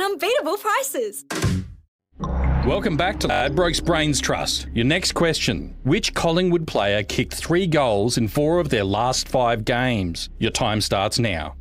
unbeatable prices. Welcome back to Ladbrokes Brains Trust. Your next question. Which Collingwood player kicked 3 goals in 4 of their last 5 games? Your time starts now.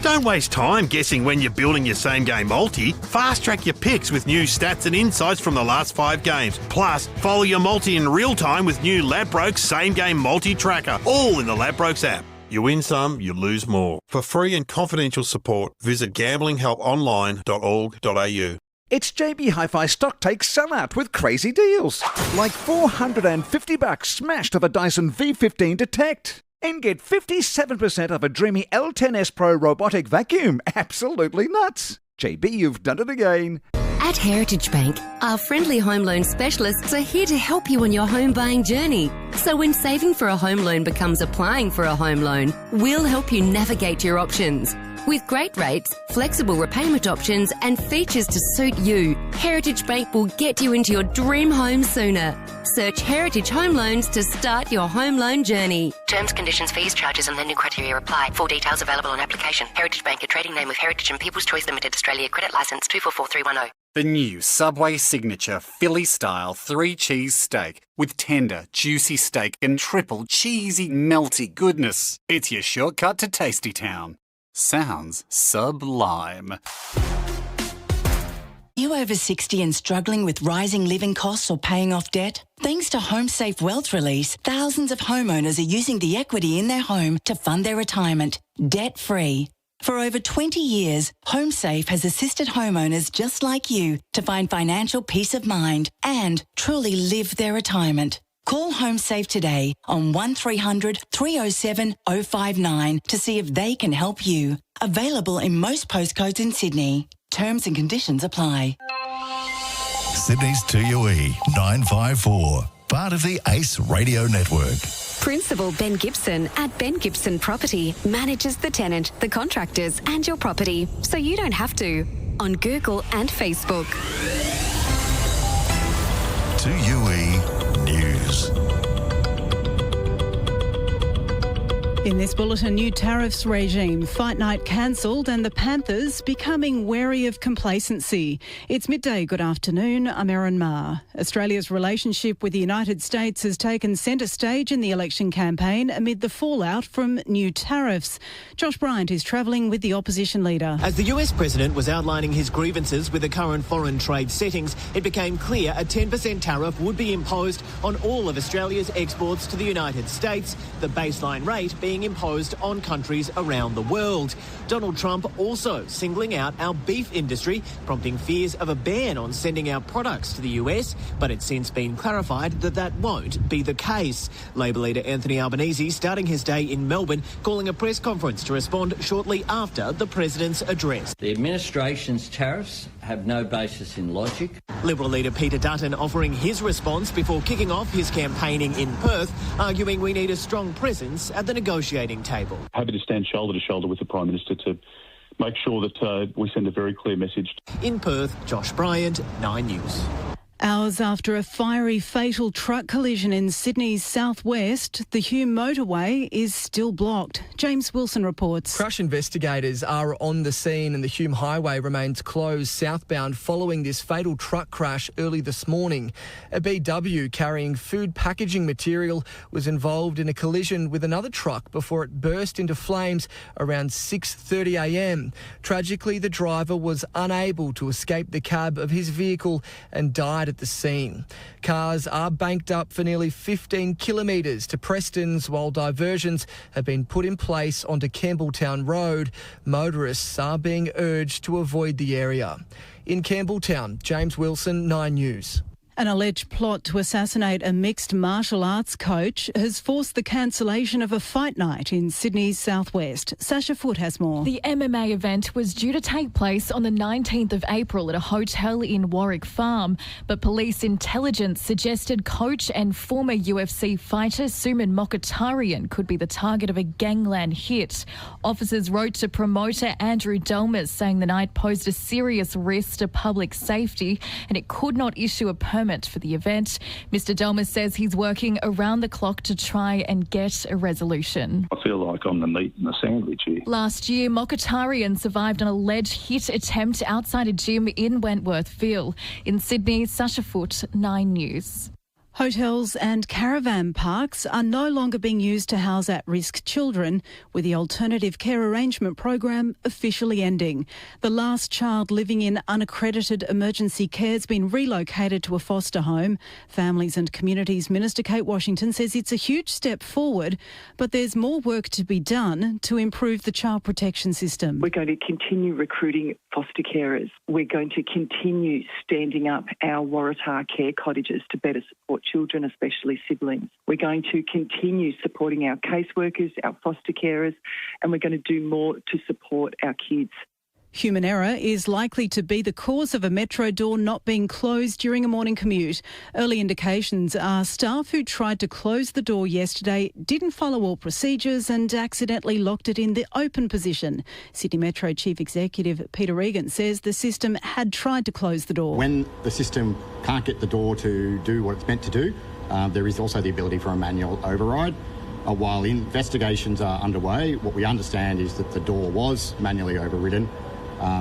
Don't waste time guessing when you're building your same-game multi. Fast-track your picks with new stats and insights from the last 5 games. Plus, follow your multi in real time with new Ladbrokes same-game multi-tracker, all in the Ladbrokes app. You win some, you lose more. For free and confidential support, visit gamblinghelponline.org.au. It's JB Hi-Fi Stock Take Sellout with crazy deals. Like $450 smashed off a Dyson V15 Detect. And get 57% off a Dreamy L10S Pro robotic vacuum. Absolutely nuts. JB, you've done it again. At Heritage Bank, our friendly home loan specialists are here to help you on your home buying journey. So when saving for a home loan becomes applying for a home loan, we'll help you navigate your options. With great rates, flexible repayment options and features to suit you, Heritage Bank will get you into your dream home sooner. Search Heritage Home Loans to start your home loan journey. Terms, conditions, fees, charges and lending criteria apply. Full details available on application. Heritage Bank, a trading name of Heritage and People's Choice Limited, Australia. Credit licence 244310. The new Subway Signature Philly-style 3-cheese steak with tender, juicy steak and triple cheesy, melty goodness. It's your shortcut to Tasty Town. Sounds sublime. You over 60 and struggling with rising living costs or paying off debt? Thanks to HomeSafe Wealth Release, thousands of homeowners are using the equity in their home to fund their retirement, debt-free. For over 20 years, HomeSafe has assisted homeowners just like you to find financial peace of mind and truly live their retirement. Call HomeSafe today on 1300 307 059 to see if they can help you. Available in most postcodes in Sydney. Terms and conditions apply. Sydney's 2UE 954, part of the ACE Radio Network. Principal Ben Gibson at Ben Gibson Property manages the tenant, the contractors and your property, so you don't have to. On Google and Facebook. 2UE News. In this bulletin, new tariffs regime, fight night cancelled and the Panthers becoming wary of complacency. It's midday. Good afternoon. I'm Erin Maher. Australia's relationship with the United States has taken centre stage in the election campaign amid the fallout from new tariffs. Josh Bryant is travelling with the opposition leader. As the US president was outlining his grievances with the current foreign trade settings, it became clear a 10% tariff would be imposed on all of Australia's exports to the United States, the baseline rate being imposed on countries around the world. Donald Trump also singling out our beef industry, prompting fears of a ban on sending our products to the US, but it's since been clarified that that won't be the case. Labor leader Anthony Albanese starting his day in Melbourne, calling a press conference to respond shortly after the president's address. The administration's tariffs have no basis in logic. Liberal leader Peter Dutton offering his response before kicking off his campaigning in Perth, arguing we need a strong presence at the negotiating table. Happy to stand shoulder to shoulder with the Prime Minister to make sure that we send a very clear message. In Perth, Josh Bryant, 9 News. Hours after a fiery, fatal truck collision in Sydney's southwest, the Hume motorway is still blocked. James Wilson reports. Crash investigators are on the scene and the Hume Highway remains closed southbound following this fatal truck crash early this morning. A BW carrying food packaging material was involved in a collision with another truck before it burst into flames around 6:30am. Tragically, the driver was unable to escape the cab of his vehicle and died at the scene. Cars are banked up for nearly 15 kilometres to Preston's, while diversions have been put in place onto Campbelltown Road. Motorists are being urged to avoid the area. In Campbelltown, James Wilson, 9 News. An alleged plot to assassinate a mixed martial arts coach has forced the cancellation of a fight night in Sydney's southwest. Sasha Foote has more. The MMA event was due to take place on the 19th of April at a hotel in Warwick Farm, but police intelligence suggested coach and former UFC fighter Suman Mokhtarian could be the target of a gangland hit. Officers wrote to promoter Andrew Delmas saying the night posed a serious risk to public safety and it could not issue a permit permit for the event. Mr. Delmas says he's working around the clock to try and get a resolution. I feel like I'm the meat in the sandwich here. Last year, Mokatarian survived an alleged hit attempt outside a gym in Wentworthville. In Sydney, Sasha Foote, 9 News. Hotels and caravan parks are no longer being used to house at-risk children, with the alternative care arrangement program officially ending. The last child living in unaccredited emergency care has been relocated to a foster home. Families and Communities Minister Kate Washington says it's a huge step forward, but there's more work to be done to improve the child protection system. We're going to continue recruiting foster carers. We're going to continue standing up our Waratah care cottages to better support children, especially siblings. We're going to continue supporting our caseworkers, our foster carers, and we're going to do more to support our kids. Human error is likely to be the cause of a metro door not being closed during a morning commute. Early indications are staff who tried to close the door yesterday didn't follow all procedures and accidentally locked it in the open position. Sydney Metro Chief Executive Peter Regan says the system had tried to close the door. When the system can't get the door to do what it's meant to do, there is also the ability for a manual override. While investigations are underway, what we understand is that the door was manually overridden,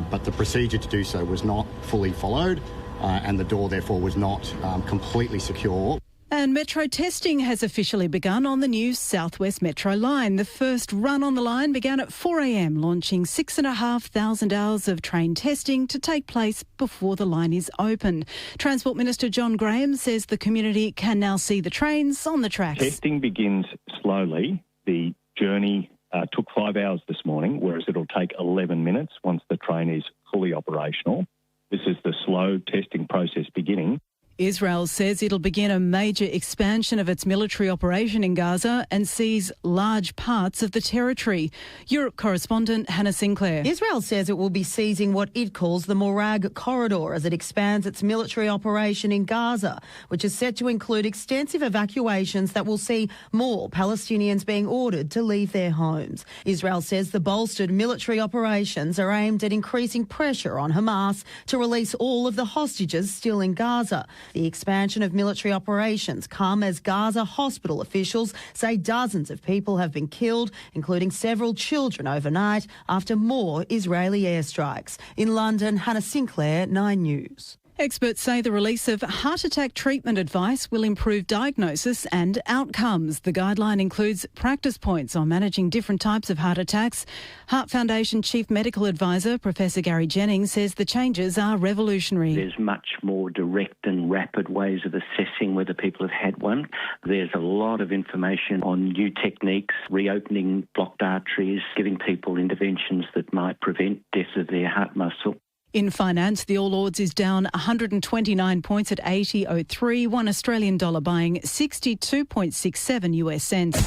but the procedure to do so was not fully followed, and the door therefore was not completely secure. And metro testing has officially begun on the new South West Metro line. The first run on the line began at 4 a.m, launching 6,500 hours of train testing to take place before the line is opened. Transport Minister John Graham says the community can now see the trains on the tracks. Testing begins slowly. The journey took 5 hours this morning, whereas it'll take 11 minutes once the train is fully operational. This is the slow testing process beginning. Israel says it'll begin a major expansion of its military operation in Gaza and seize large parts of the territory. Europe correspondent Hannah Sinclair. Israel says it will be seizing what it calls the Morag corridor as it expands its military operation in Gaza, which is set to include extensive evacuations that will see more Palestinians being ordered to leave their homes. Israel says the bolstered military operations are aimed at increasing pressure on Hamas to release all of the hostages still in Gaza. The expansion of military operations come as Gaza hospital officials say dozens of people have been killed, including several children overnight, after more Israeli airstrikes. In London, Hannah Sinclair, 9 News. Experts say the release of heart attack treatment advice will improve diagnosis and outcomes. The guideline includes practice points on managing different types of heart attacks. Heart Foundation Chief Medical Advisor Professor Gary Jennings says the changes are revolutionary. There's much more direct and rapid ways of assessing whether people have had one. There's a lot of information on new techniques, reopening blocked arteries, giving people interventions that might prevent death of their heart muscle. In finance, the All Ords is down 129 points at 80.03, $1 Australian dollar buying 62.67 US cents.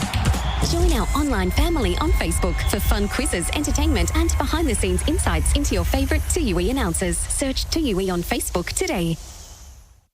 Join our online family on Facebook for fun quizzes, entertainment and behind-the-scenes insights into your favourite TUE announcers. Search TUE on Facebook today.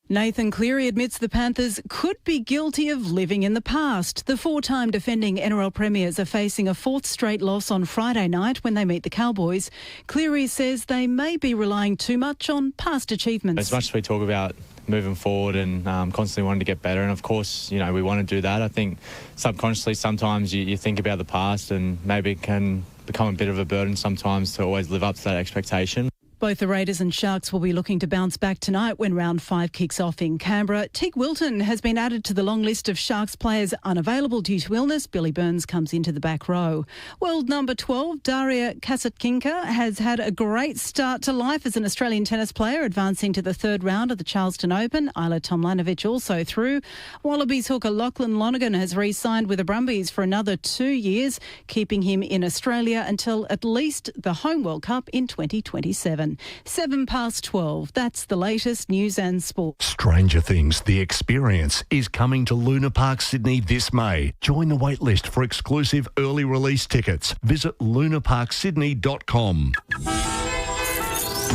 Nathan Cleary admits the Panthers could be guilty of living in the past. The four-time defending NRL premiers are facing a fourth straight loss on Friday night when they meet the Cowboys. Cleary says they may be relying too much on past achievements. As much as we talk about moving forward and constantly wanting to get better, and of course, you know, we want to do that. I think subconsciously sometimes you think about the past and maybe it can become a bit of a burden sometimes to always live up to that expectation. Both the Raiders and Sharks will be looking to bounce back tonight when round 5 kicks off in Canberra. Teague Wilton has been added to the long list of Sharks players unavailable due to illness. Billy Burns comes into the back row. World number 12, Daria Kasatkina, has had a great start to life as an Australian tennis player, advancing to the third round of the Charleston Open. Isla Tomljanovic also through. Wallabies hooker Lachlan Lonergan has re-signed with the Brumbies for another 2 years, keeping him in Australia until at least the home World Cup in 2027. 12:07. That's the latest news and sport. Stranger Things, The Experience, is coming to Luna Park, Sydney this May. Join the wait list for exclusive early release tickets. Visit lunaparksydney.com.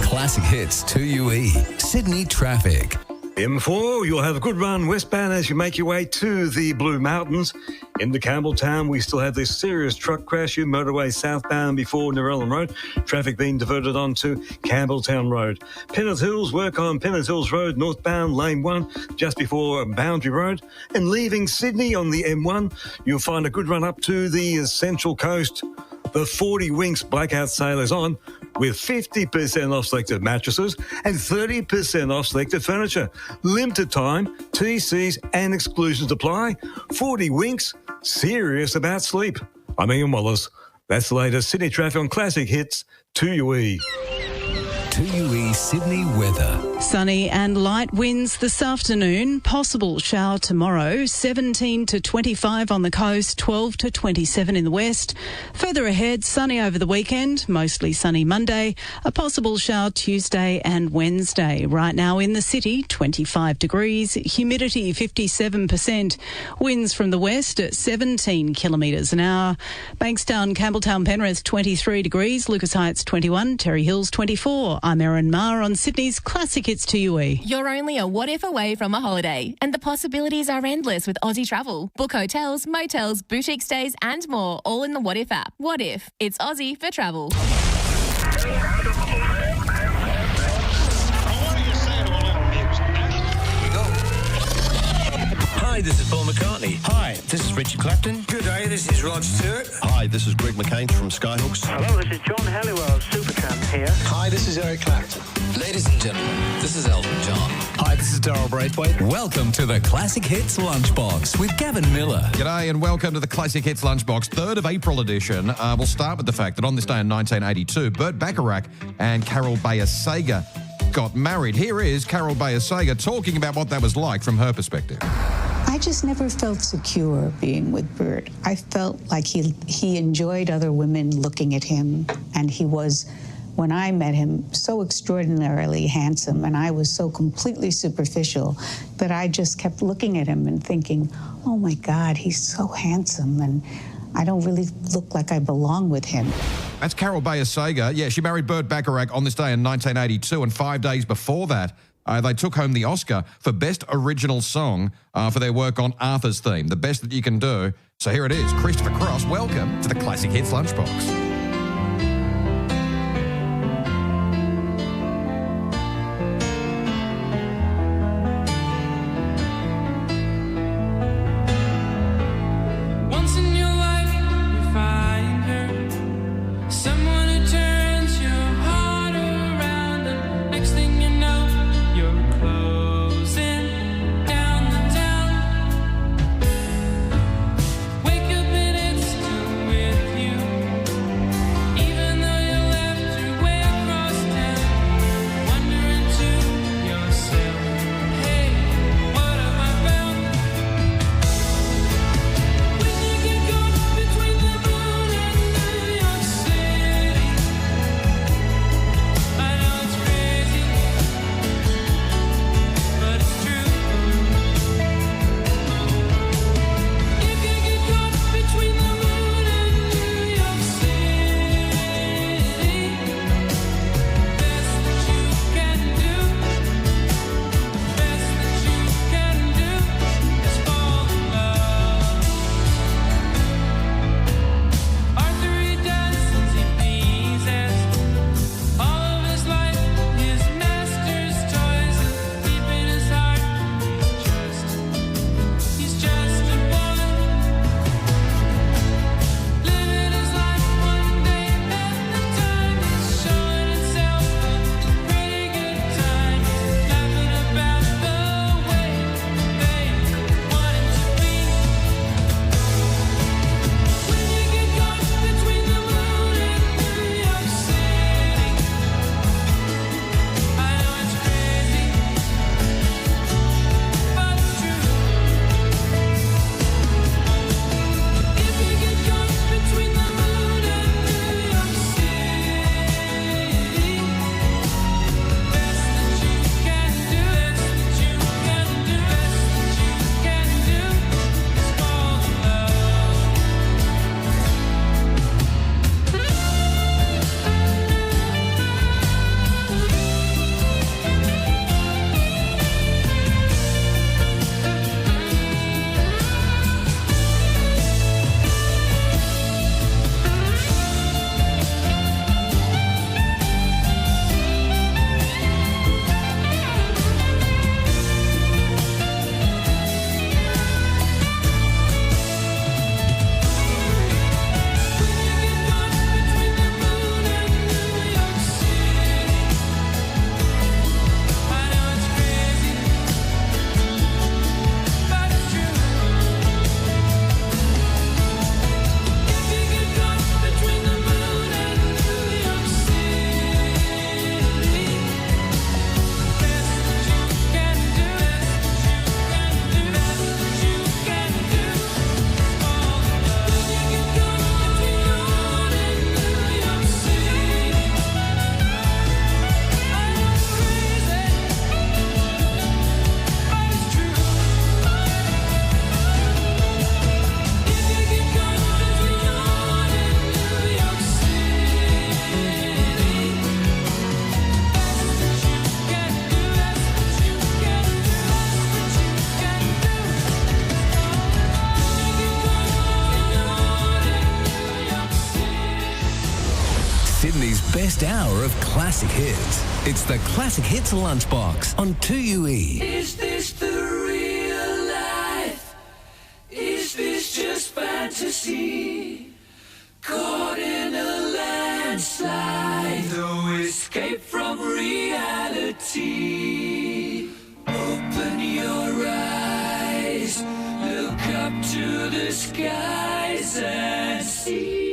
Classic hits 2UE. Sydney traffic. M4, you'll have a good run westbound as you make your way to the Blue Mountains. Into Campbelltown, we still have this serious truck crash in motorway southbound before Narellan Road. Traffic being diverted onto Campbelltown Road. Pennant Hills, work on Pennant Hills Road, northbound lane 1, just before Boundary Road. And leaving Sydney on the M1, you'll find a good run up to the Central Coast. The 40 Winks blackout sale is on, with 50% off selected mattresses and 30% off selected furniture. Limited time, TCs and exclusions apply. 40 Winks, serious about sleep. I'm Ian Wallace. That's the latest Sydney traffic on Classic Hits 2UE. 2UE Sydney weather. Sunny and light winds this afternoon. Possible shower tomorrow. 17 to 25 on the coast, 12 to 27 in the west. Further ahead, sunny over the weekend, mostly sunny Monday. A possible shower Tuesday and Wednesday. Right now in the city, 25 degrees. Humidity 57%. Winds from the west at 17 kilometres an hour. Bankstown, Campbelltown, Penrith 23 degrees. Lucas Heights 21. Terry Hills 24. I'm Erin Maher on Sydney's Classic Hits 2UE. You're only a what if away from a holiday, and the possibilities are endless with Aussie Travel. Book hotels, motels, boutique stays and more, all in the What If app. What if? It's Aussie for travel. Hi, this is Paul McCartney. Hi, this is Richard Clapton. Good day, this is Rod Stewart. Hi, this is Greg McCain from Skyhooks. Hello, this is John Halliwell, Supertramp here. Hi, this is Eric Clapton. Ladies and gentlemen, this is Elton John. Hi, this is Darryl Braithwaite. Welcome to the Classic Hits Lunchbox with Gavin Miller. G'day and welcome to the Classic Hits Lunchbox, 3rd of April edition. We'll start with the fact that on this day in 1982, Burt Bacharach and Carol Bayer-Sager got married. Here is Carol Bayer-Sager talking about what that was like from her perspective. I just never felt secure being with Bert. I felt like he enjoyed other women looking at him, and he was, when I met him, so extraordinarily handsome, and I was so completely superficial that I just kept looking at him and thinking, oh my God, he's so handsome, and I don't really look like I belong with him. That's Carol Bayer-Sager. Yeah, she married Burt Bacharach on this day in 1982, and 5 days before that, they took home the Oscar for Best Original Song for their work on Arthur's theme, the best that you can do. So here it is, Christopher Cross. Welcome to the Classic Hits Lunchbox. classic hits. It's the Classic Hits Lunchbox on 2UE. Is this the real life? Is this just fantasy? Caught in a landslide, no escape from reality. Open your eyes, look up to the skies and see.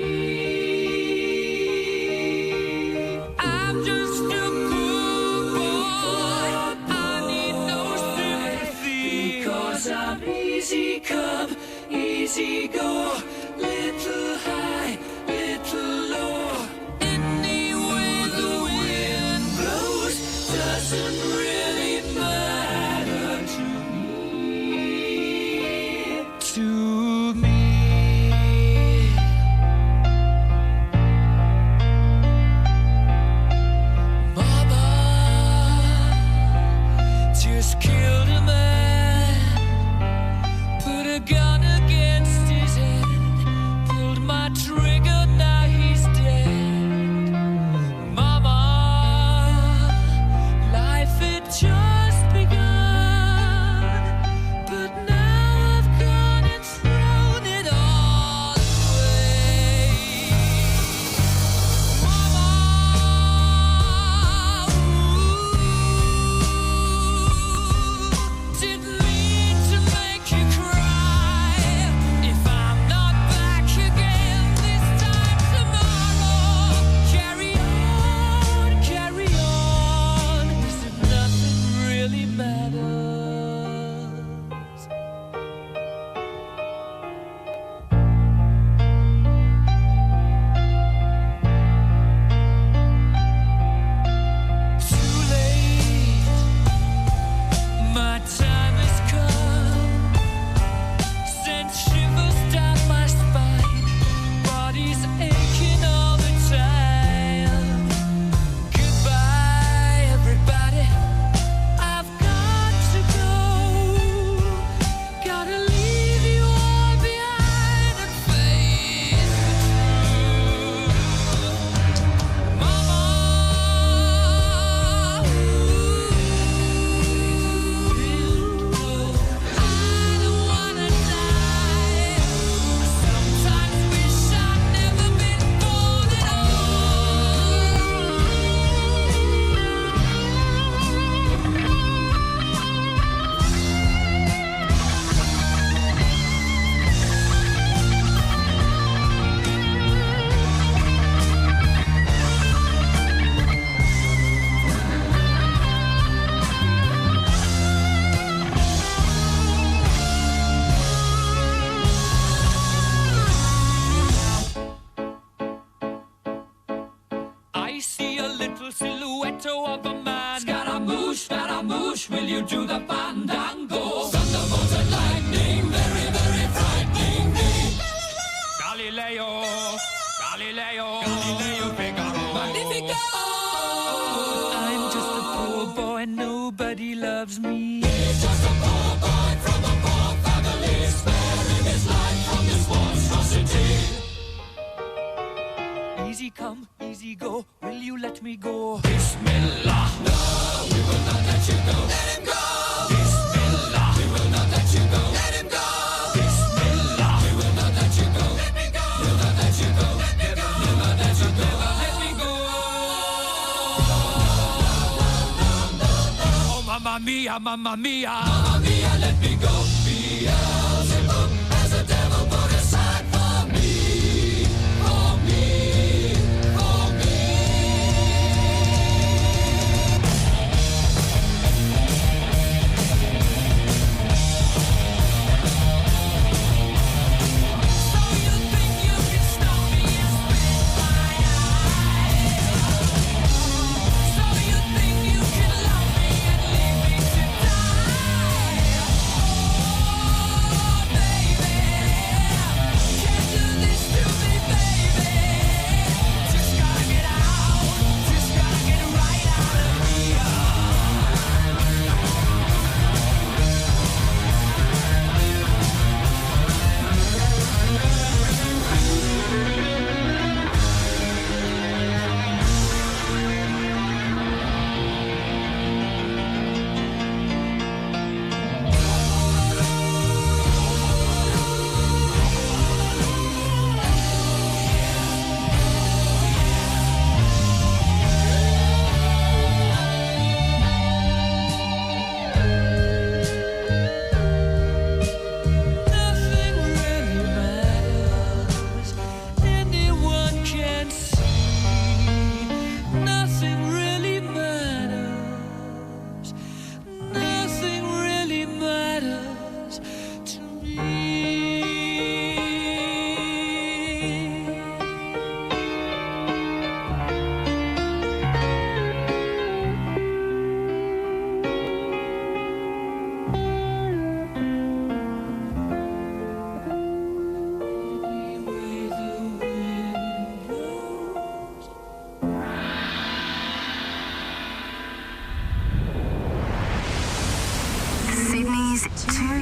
I'm just a poor boy, I need no sympathy, because I'm easy come, easy go, little high, little low. Any way the wind blows doesn't really matter to me. To me. Mama just killed a man, put a gun against his head, pulled my trigger, now he's dead. Mama, life had just begun, but now I've gone and thrown it all away. Mama, didn't mean to make you cry. If I'm not back again this time tomorrow, carry on, as if nothing really matters. Too late, my time has come. Sent shivers down my spine, body's aching all the time. Goodbye, everybody, I've got to go. Gotta leave you all behind and face the truth. Mama, I don't wanna die. I sometimes wish I'd never been born at I see a little silhouette of a man. Scaramouche, will you do the fandango? Thunderbolt and lightning, very, very frightening me. Galileo, Figaro. Magnifico! I'm just a poor boy, nobody loves me. He's just a poor boy from a poor family, sparing his life from this monstrosity. Easy come, easy go, will you let me go? Bismillah, no, we will not let you go. Let him go! Bismillah, we will not let you go. Let him go! Bismillah, we will not let you go. Let me go! We'll not let you go. Let me go! We'll not let you go. Let me go! Oh, mamma mia, mamma mia. Mamma mia, let me go. Beelzebub has a devil put aside for me. For me. For me. So you think you can stop me and spit my eye? So you think you can love me and leave me to die?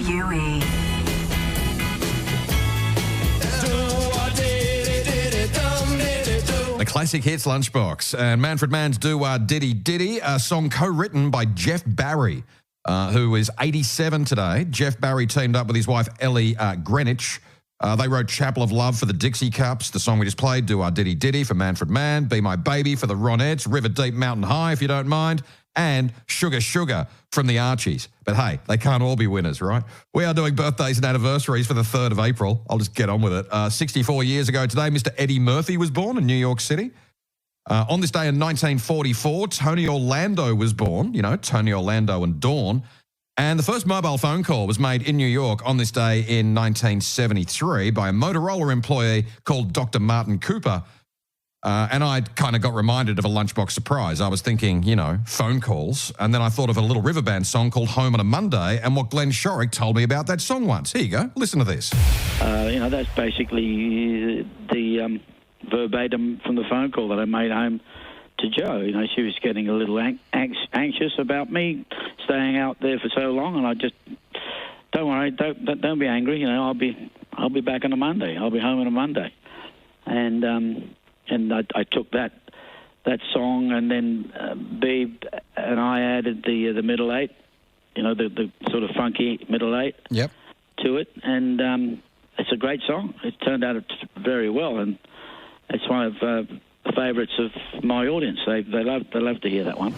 2UE. The Classic Hits Lunchbox. And Manfred Mann's Do Diddy Diddy, a song co-written by Jeff Barry, who is 87 today. Jeff Barry teamed up with his wife Ellie Greenwich. They wrote Chapel of Love for the Dixie Cups, the song we just played, Do Diddy Diddy for Manfred Mann, Be My Baby for the Ronettes, River Deep Mountain High, if you don't mind, and Sugar Sugar from the Archies. But hey, they can't all be winners, right? We are doing birthdays and anniversaries for the 3rd of April. I'll just get on with it. 64 years ago today, Mr. Eddie Murphy was born in New York City. On this day in 1944, Tony Orlando was born, you know, Tony Orlando and Dawn. And the first mobile phone call was made in New York on this day in 1973 by a Motorola employee called Dr. Martin Cooper. And I kind of got reminded of a lunchbox surprise. I was thinking, you know, phone calls. And then I thought of a Little River Band song called Home on a Monday and what Glenn Shorrock told me about that song once. Here you go. Listen to this. You know, that's basically the verbatim from the phone call that I made home to Jo. You know, she was getting a little anxious about me staying out there for so long, and I just, don't worry, don't be angry. You know, I'll be back on a Monday. I'll be home on a Monday. And I took that song, and then Beeb and I added the middle eight, you know, the sort of funky middle eight to it, and it's a great song. It turned out very well, and it's one of the favourites of my audience. They love to hear that one.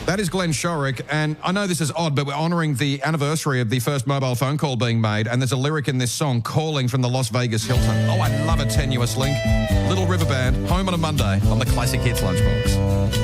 That is Glenn Shorrock, and I know this is odd, but we're honouring the anniversary of the first mobile phone call being made, and there's a lyric in this song, Calling from the Las Vegas Hilton. Oh, I love a tenuous link. Little River Band, Home on a Monday on the Classic Hits Lunchbox.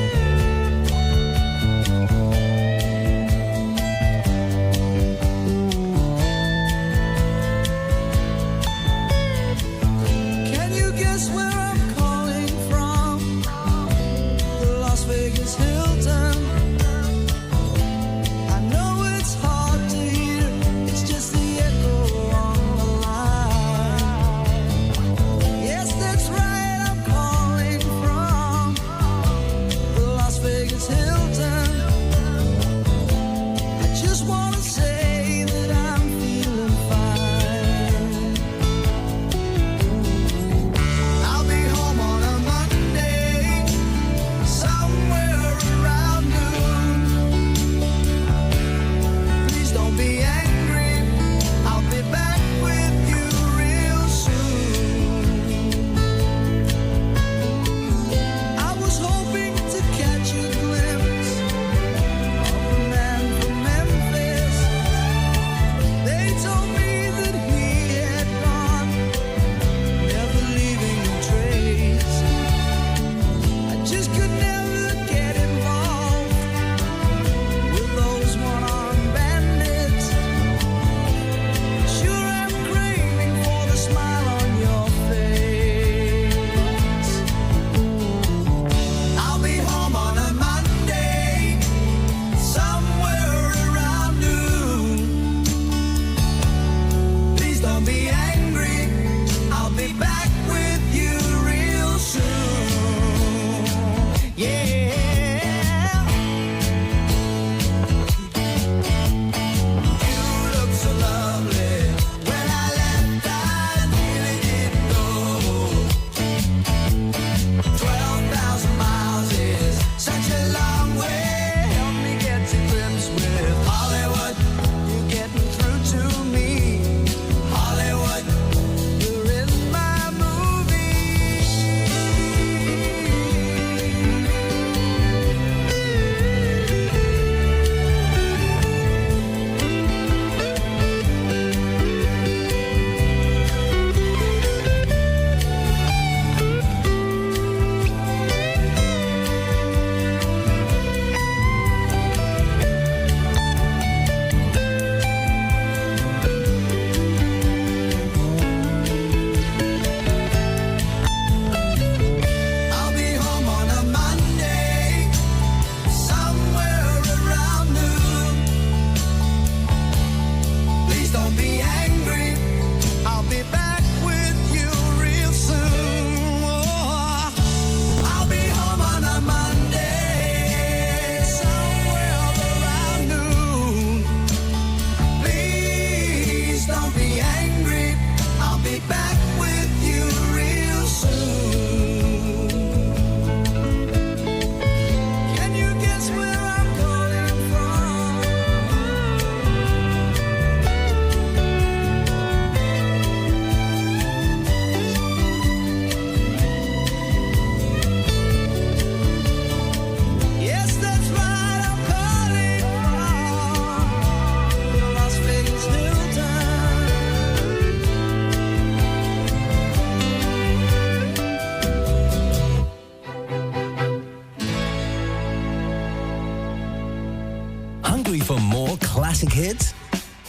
Hungry for more classic hits?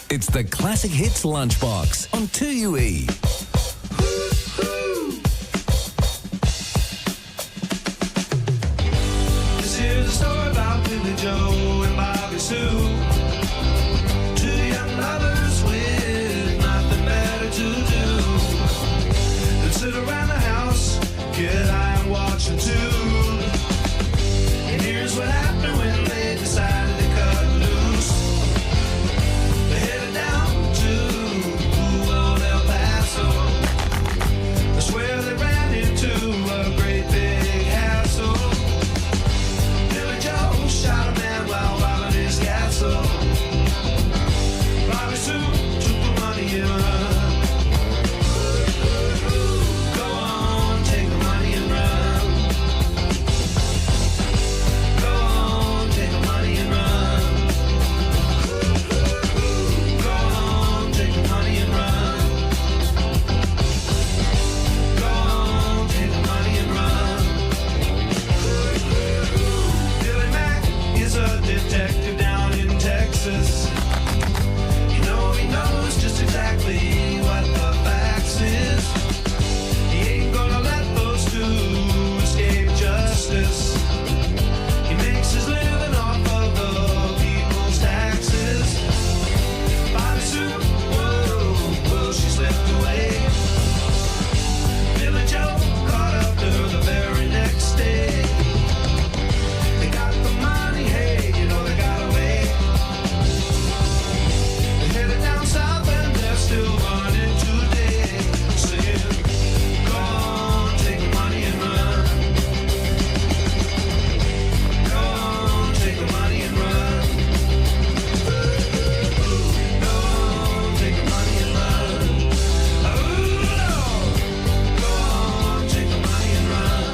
It's the Classic Hits Lunchbox on 2UE. This is a story about Billy Joe and Bobby Sue. Two young lovers with nothing better to do. They'd sit around the house, get high and watch a tune. And here's what happened when they decided to cut loose. They headed down to old El Paso. I swear they ran into a great big hassle. Billy Joe shot a man while robbing his castle. Bobby Sue took the money and run. Go on, take the money and run. Go on, take the money and run. Go on, take the money and run. Go on, take the money and run. Billy Mack is a detective down in Texas. You know he knows just exactly what the facts is. He ain't gonna let those two escape justice. He makes his living off of the people's taxes. Bobby Sue, whoa, she slipped away. Billy Joe caught up to her the very next day. They got the money, hey, you know they got away. They headed down south and they're still running today. Saying, go on, take the money and run. Go on, take the money and run. Go on, take the money and run. Ooh, Lord. Go on, take the money and run.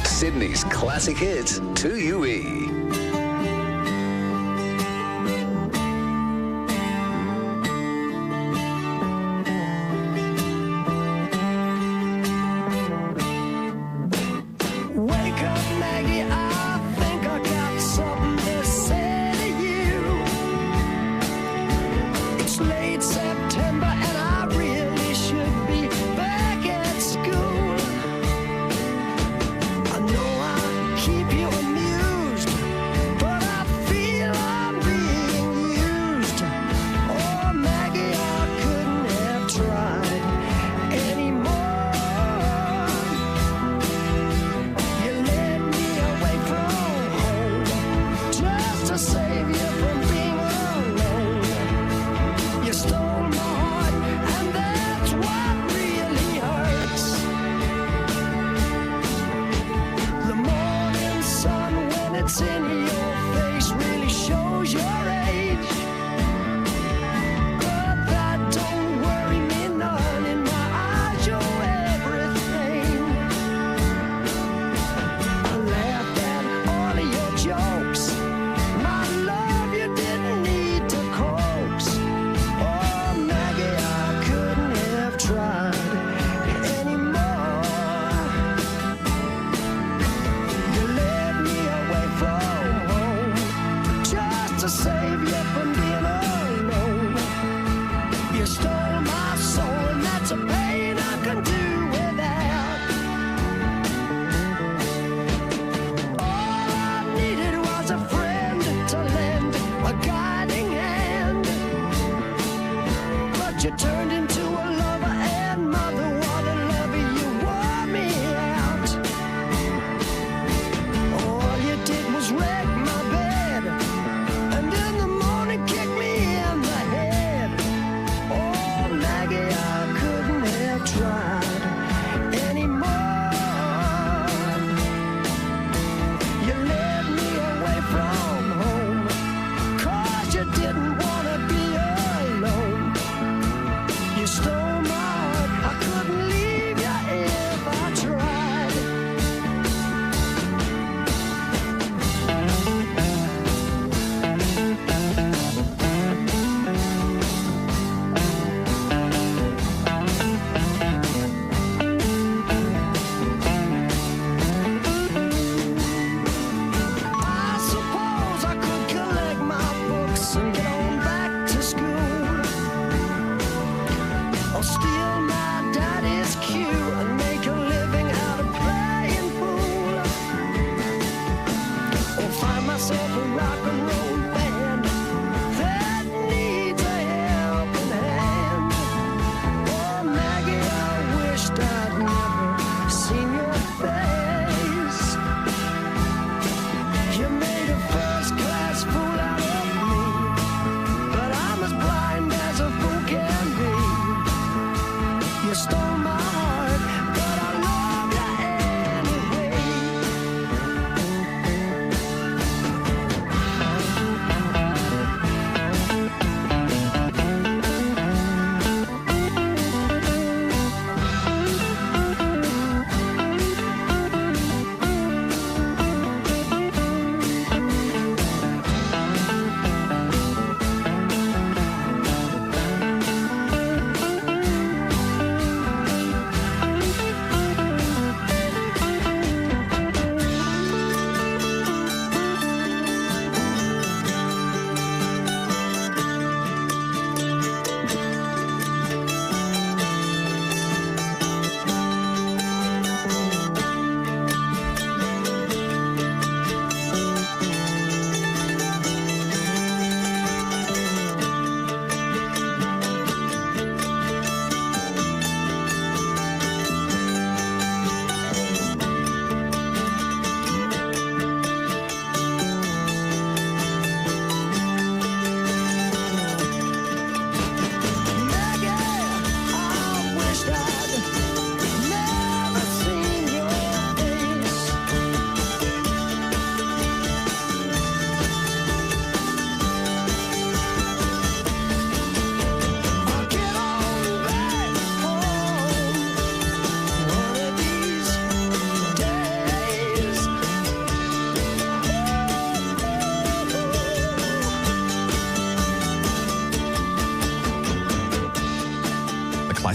Sydney's Classic Hits 2UE. Wake up, Maggie, I think I got something to say to you. It's late September and I really should be back at school. I know I keep you amused,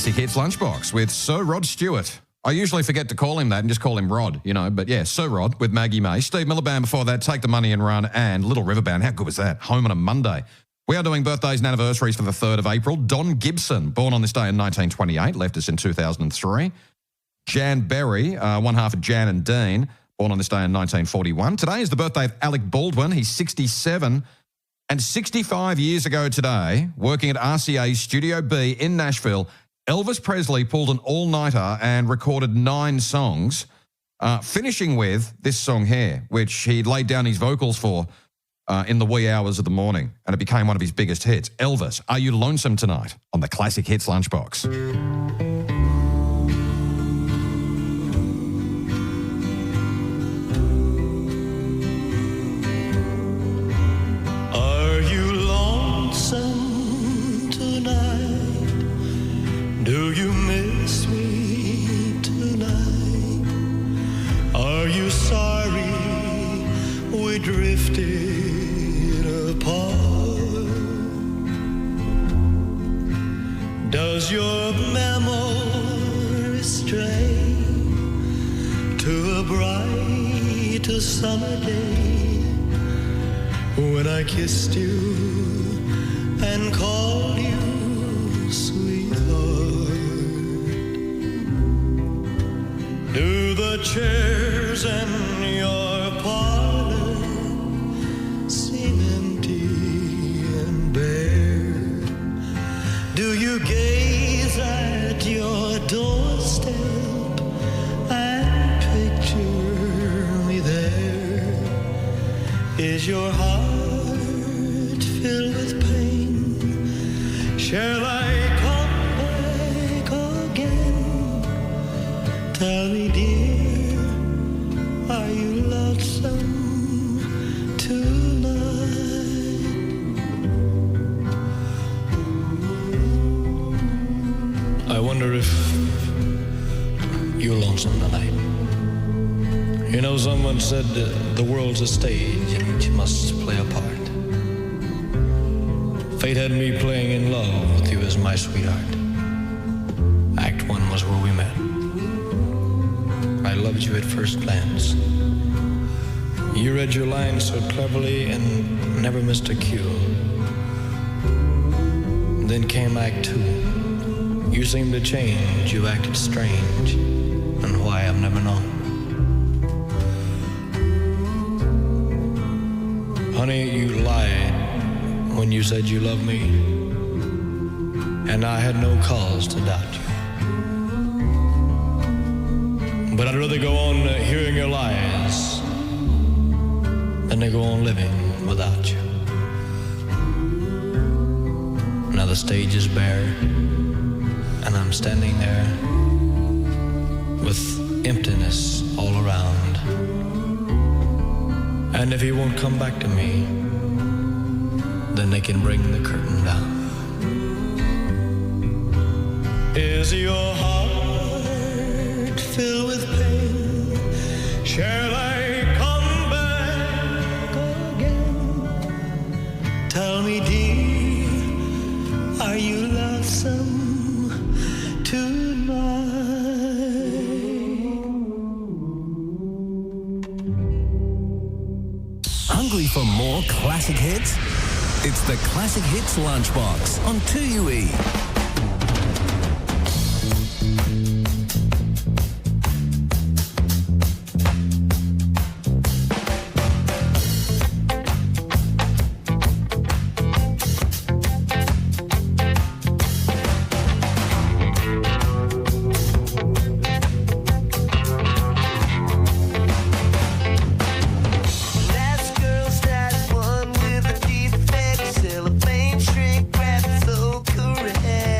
Classic Hits Lunchbox with Sir Rod Stewart. I usually forget to call him that and just call him Rod, you know, but yeah, Sir Rod with Maggie May. Steve Miliband before that, Take the Money and Run, and Little River Band. How good was that? Home on a Monday. We are doing birthdays and anniversaries for the 3rd of April. Don Gibson, born on this day in 1928, left us in 2003. Jan Berry, one half of Jan and Dean, born on this day in 1941. Today is the birthday of Alec Baldwin. He's 67. And 65 years ago today, working at RCA's Studio B in Nashville, Elvis Presley pulled an all-nighter and recorded 9 songs, finishing with this song here, which he laid down his vocals for in the wee hours of the morning, and it became one of his biggest hits. Elvis, Are You Lonesome Tonight? On the Classic Hits Lunchbox. Are you lonesome tonight? Do you miss me tonight? Are you sorry we drifted apart? Does your memory stray to a bright summer day when I kissed you and called you sweetheart? Do the chairs in your parlor seem empty and bare? Do you gaze at your doorstep and picture me there? Is your heart filled with pain? Shall I come back again? Tell me, dear, are you lonesome tonight? I wonder if you're lonesome tonight. You know, someone said the world's a stage in which you must play a part. Fate had me playing in love with you as my sweetheart. Act 1 was where we met. I loved you at first glance. You read your lines so cleverly and never missed a cue. Then came Act 2. You seemed to change, you acted strange, and why I've never known. Honey, you lied when you said you loved me, and I had no cause to doubt you. But I'd rather go on hearing your lies than to go on living without you. Now the stage is bare, and I'm standing there with emptiness all around. And if he won't come back to me, then they can bring the curtain down. Is your heart filled with pain? Shall I come back again? Tell me, dear, are you lonesome tonight? Hungry for more classic hits? It's the Classic Hits Lunchbox on 2UE. Last girl started one with a defect, cellophane shrink wrap so correct.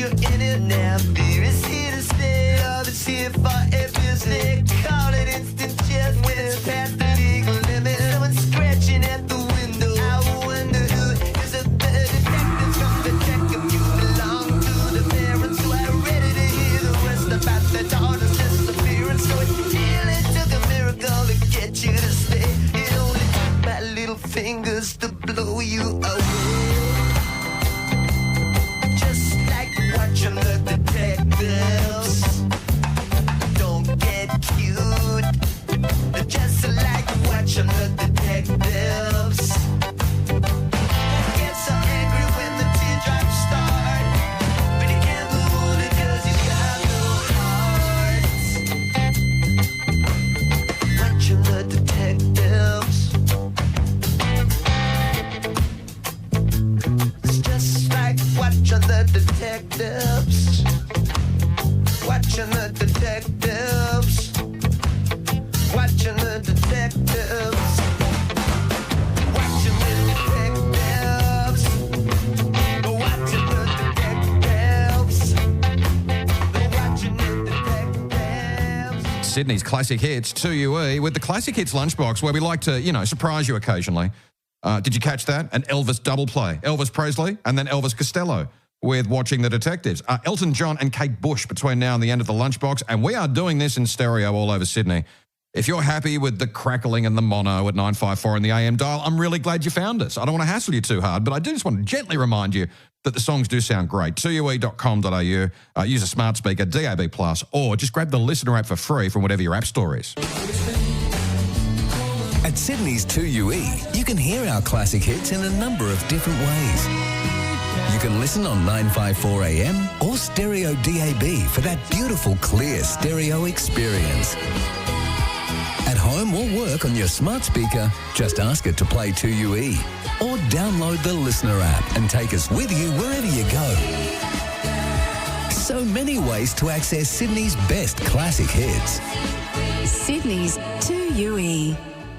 you're in it now. Fear is here to stay, love is here forever. They call it instant chess when it's past the legal limit. Someone's scratching at the window. I wonder who is a better detective from the check if you belong to the parents who are ready to hear the rest about their daughter's disappearance. So it really took a miracle to get you to stay. It only took my little fingers to blow you away. Just like watching the detectives. Don't get cute. Just like watching the detectives. Get so angry when the teardrops start, but you can't hold it 'cause you got no heart. Watching the detectives. It's just like watching the detectives. Watching the detectives. Watching the detectives. Watching the detectives. Watching the detectives. Watching the detectives. Sydney's Classic Hits 2UE with the Classic Hits lunchbox, where we like to, surprise you occasionally. Did you catch that? An Elvis double play. Elvis Presley and then Elvis Costello with Watching the Detectives. Elton John and Kate Bush between now and the end of the lunchbox, and we are doing this in stereo all over Sydney. If you're happy with the crackling and the mono at 954 in the AM dial, I'm really glad you found us. I don't want to hassle you too hard, but I do just want to gently remind you that the songs do sound great. 2ue.com.au, use a smart speaker, DAB+, or just grab the Listener app for free from whatever your app store is. At Sydney's 2UE, you can hear our classic hits in a number of different ways. You can listen on 954 AM or stereo DAB for that beautiful, clear stereo experience. At home or work on your smart speaker, just ask it to play 2UE. Or download the Listener app and take us with you wherever you go. So many ways to access Sydney's best classic hits. Sydney's 2UE.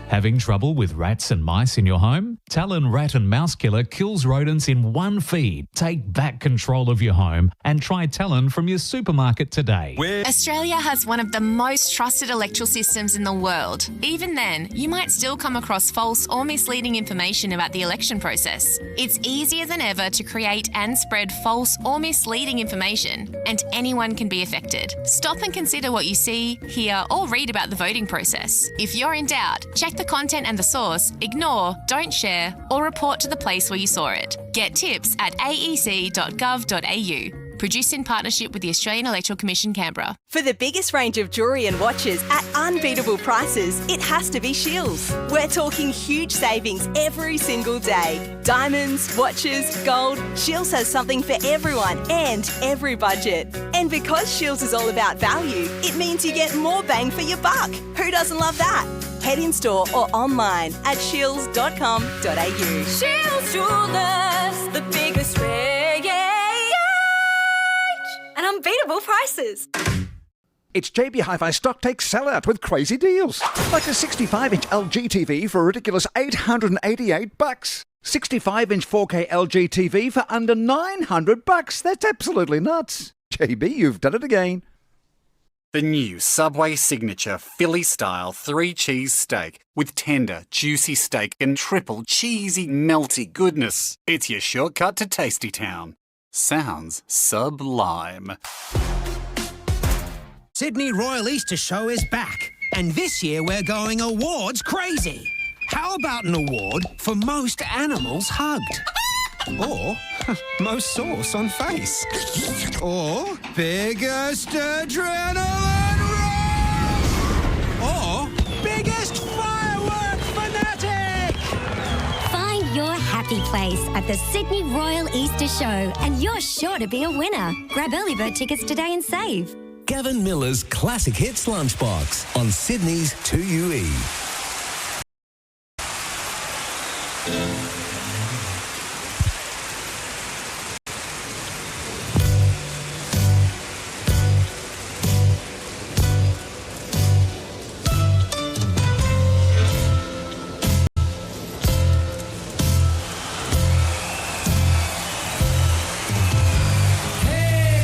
Having trouble with rats and mice in your home? Talon Rat and Mouse Killer kills rodents in one feed. Take back control of your home and try Talon from your supermarket today. Australia has one of the most trusted electoral systems in the world. Even then, you might still come across false or misleading information about the election process. It's easier than ever to create and spread false or misleading information, and anyone can be affected. Stop and consider what you see, hear, or read about the voting process. If you're in doubt, check the content and the source, ignore, don't share, or report to the place where you saw it. Get tips at aec.gov.au. Produced in partnership with the Australian Electoral Commission, Canberra. For the biggest range of jewellery and watches at unbeatable prices, it has to be Shills. We're talking huge savings every single day. Diamonds, watches, gold, Shills has something for everyone and every budget. And because Shills is all about value, it means you get more bang for your buck. Who doesn't love that? Head in store or online at shills.com.au. Shills Jewellers, the biggest range and unbeatable prices. It's JB Hi-Fi Stock Take Sellout with crazy deals. Like a 65-inch LG TV for a ridiculous $888. 65-inch 4K LG TV for under $900. That's absolutely nuts. JB, you've done it again. The new Subway Signature Philly-style 3-cheese steak with tender, juicy steak and triple cheesy, melty goodness. It's your shortcut to Tasty Town. Sounds sublime. Sydney Royal Easter Show is back, and this year we're going awards crazy. How about an award for most animals hugged? Or most sauce on face? Or biggest adrenaline rush? Or biggest firework fanatic? Find your happy place at the Sydney Royal Easter Show, and you're sure to be a winner. Grab early bird tickets today and save. Gavin Miller's Classic Hits Lunchbox on Sydney's 2UE. Hey,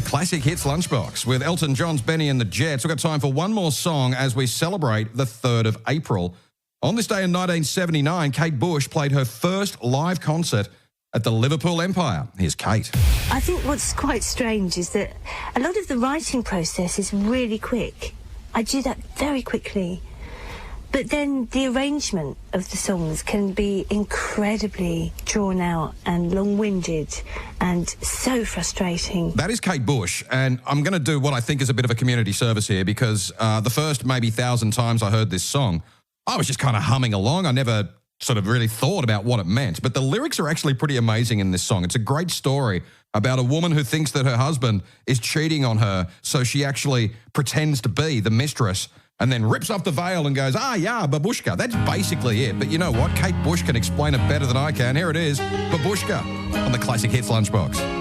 Classic Hits Lunchbox with Elton John's Benny and the Jets. We've got time for one more song as we celebrate the 3rd of April. On this day in 1979, Kate Bush played her first live concert at the Liverpool Empire. Here's Kate. I think what's quite strange is that a lot of the writing process is really quick. I do that very quickly. But then the arrangement of the songs can be incredibly drawn out and long-winded and so frustrating. That is Kate Bush, and I'm going to do what I think is a bit of a community service here because the first maybe 1,000 times I heard this song, I was just kind of humming along. I never sort of really thought about what it meant. But the lyrics are actually pretty amazing in this song. It's a great story about a woman who thinks that her husband is cheating on her, so she actually pretends to be the mistress and then rips off the veil and goes, yeah, babushka. That's basically it. But you know what? Kate Bush can explain it better than I can. Here it is, babushka, on the Classic Hits Lunchbox.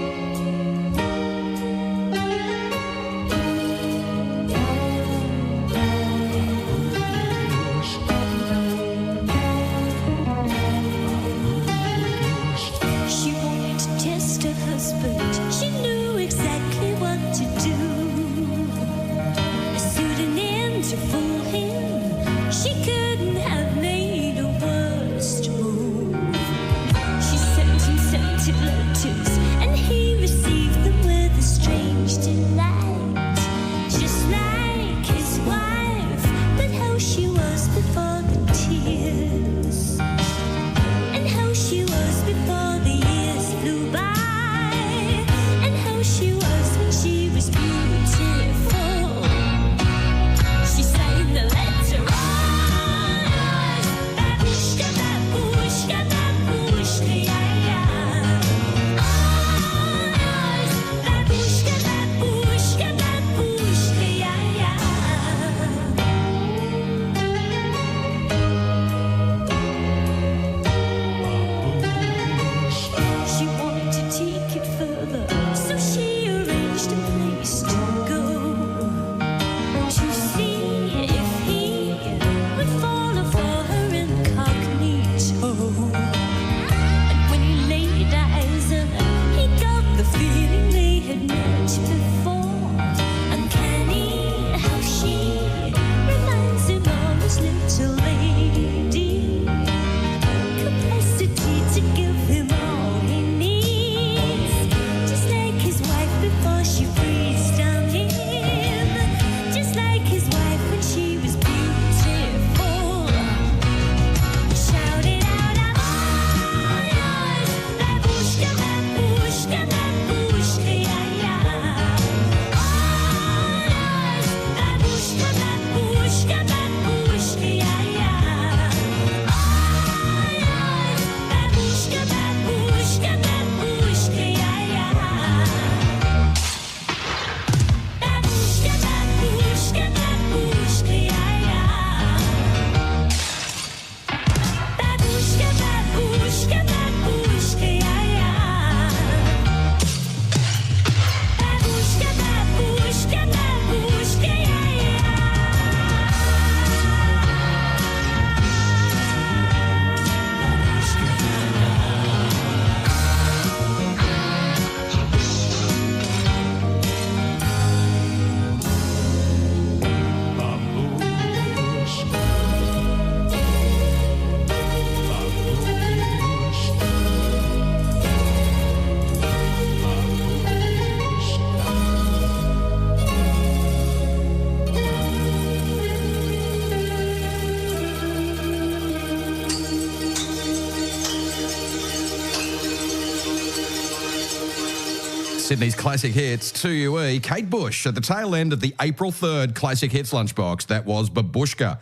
Sydney's Classic Hits 2UE. Kate Bush at the tail end of the April 3rd Classic Hits Lunchbox. That was Babushka.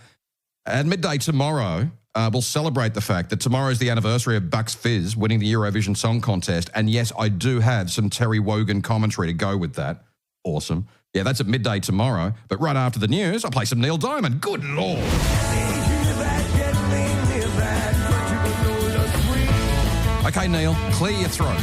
At midday tomorrow, we'll celebrate the fact that tomorrow is the anniversary of Bucks Fizz winning the Eurovision Song Contest. And yes, I do have some Terry Wogan commentary to go with that. Awesome. Yeah, that's at midday tomorrow. But right after the news, I'll play some Neil Diamond. Good Lord. Okay, Neil, clear your throat.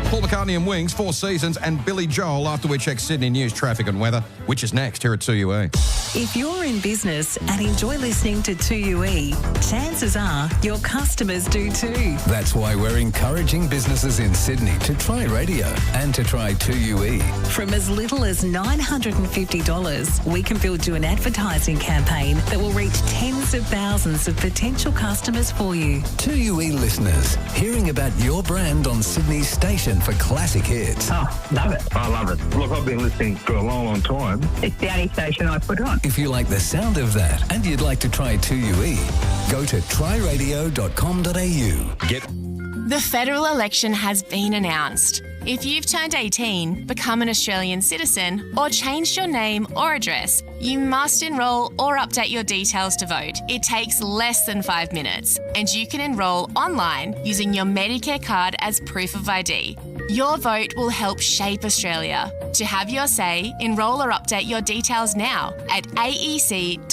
Paul McCartney and Wings, Four Seasons, and Billy Joel after we check Sydney news, traffic and weather, which is next here at 2UE. If you're in business and enjoy listening to 2UE, chances are your customers do too. That's why we're encouraging businesses in Sydney to try radio and to try 2UE. From as little as $950, we can build you an advertising campaign that will reach tens of thousands of potential customers for you. 2UE listeners, hearing about your brand on Sydney's station for classic hits. Oh, love it. I love it. Look, I've been listening for a long, long time. It's the only station I put on. If you like the sound of that and you'd like to try 2UE, go to tryradio.com.au. The federal election has been announced. If you've turned 18, become an Australian citizen, or changed your name or address, you must enrol or update your details to vote. It takes less than 5 minutes, and you can enrol online using your Medicare card as proof of ID. Your vote will help shape Australia. To have your say, enrol or update your details now at aec.gov.au.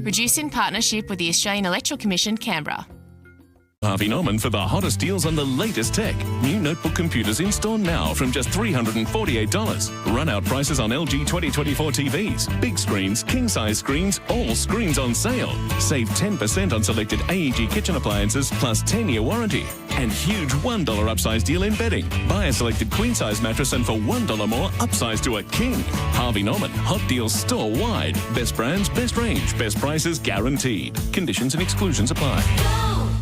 Produced in partnership with the Australian Electoral Commission, Canberra. Harvey Norman for the hottest deals on the latest tech. New notebook computers in store now from just $348. Run-out prices on LG 2024 TVs. Big screens, king-size screens, all screens on sale. Save 10% on selected AEG kitchen appliances plus 10-year warranty. And huge $1 upsize deal in bedding. Buy a selected queen-size mattress and for $1 more, upsize to a king. Harvey Norman, hot deals store-wide. Best brands, best range, best prices guaranteed. Conditions and exclusions apply.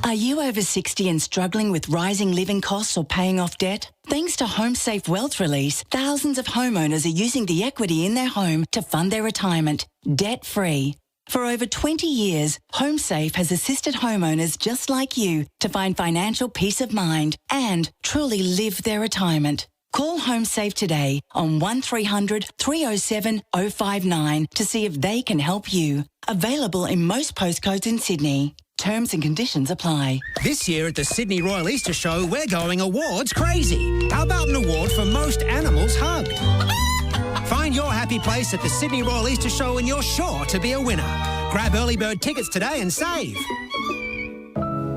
Are you over 60 and struggling with rising living costs or paying off debt? Thanks to HomeSafe Wealth Release, thousands of homeowners are using the equity in their home to fund their retirement, debt-free. For over 20 years, HomeSafe has assisted homeowners just like you to find financial peace of mind and truly live their retirement. Call HomeSafe today on 1300 307 059 to see if they can help you. Available in most postcodes in Sydney. Terms and conditions apply. This year at the Sydney Royal Easter Show, we're going awards crazy. How about an award for most animals hugged? Find your happy place at the Sydney Royal Easter Show and you're sure to be a winner. Grab early bird tickets today and save.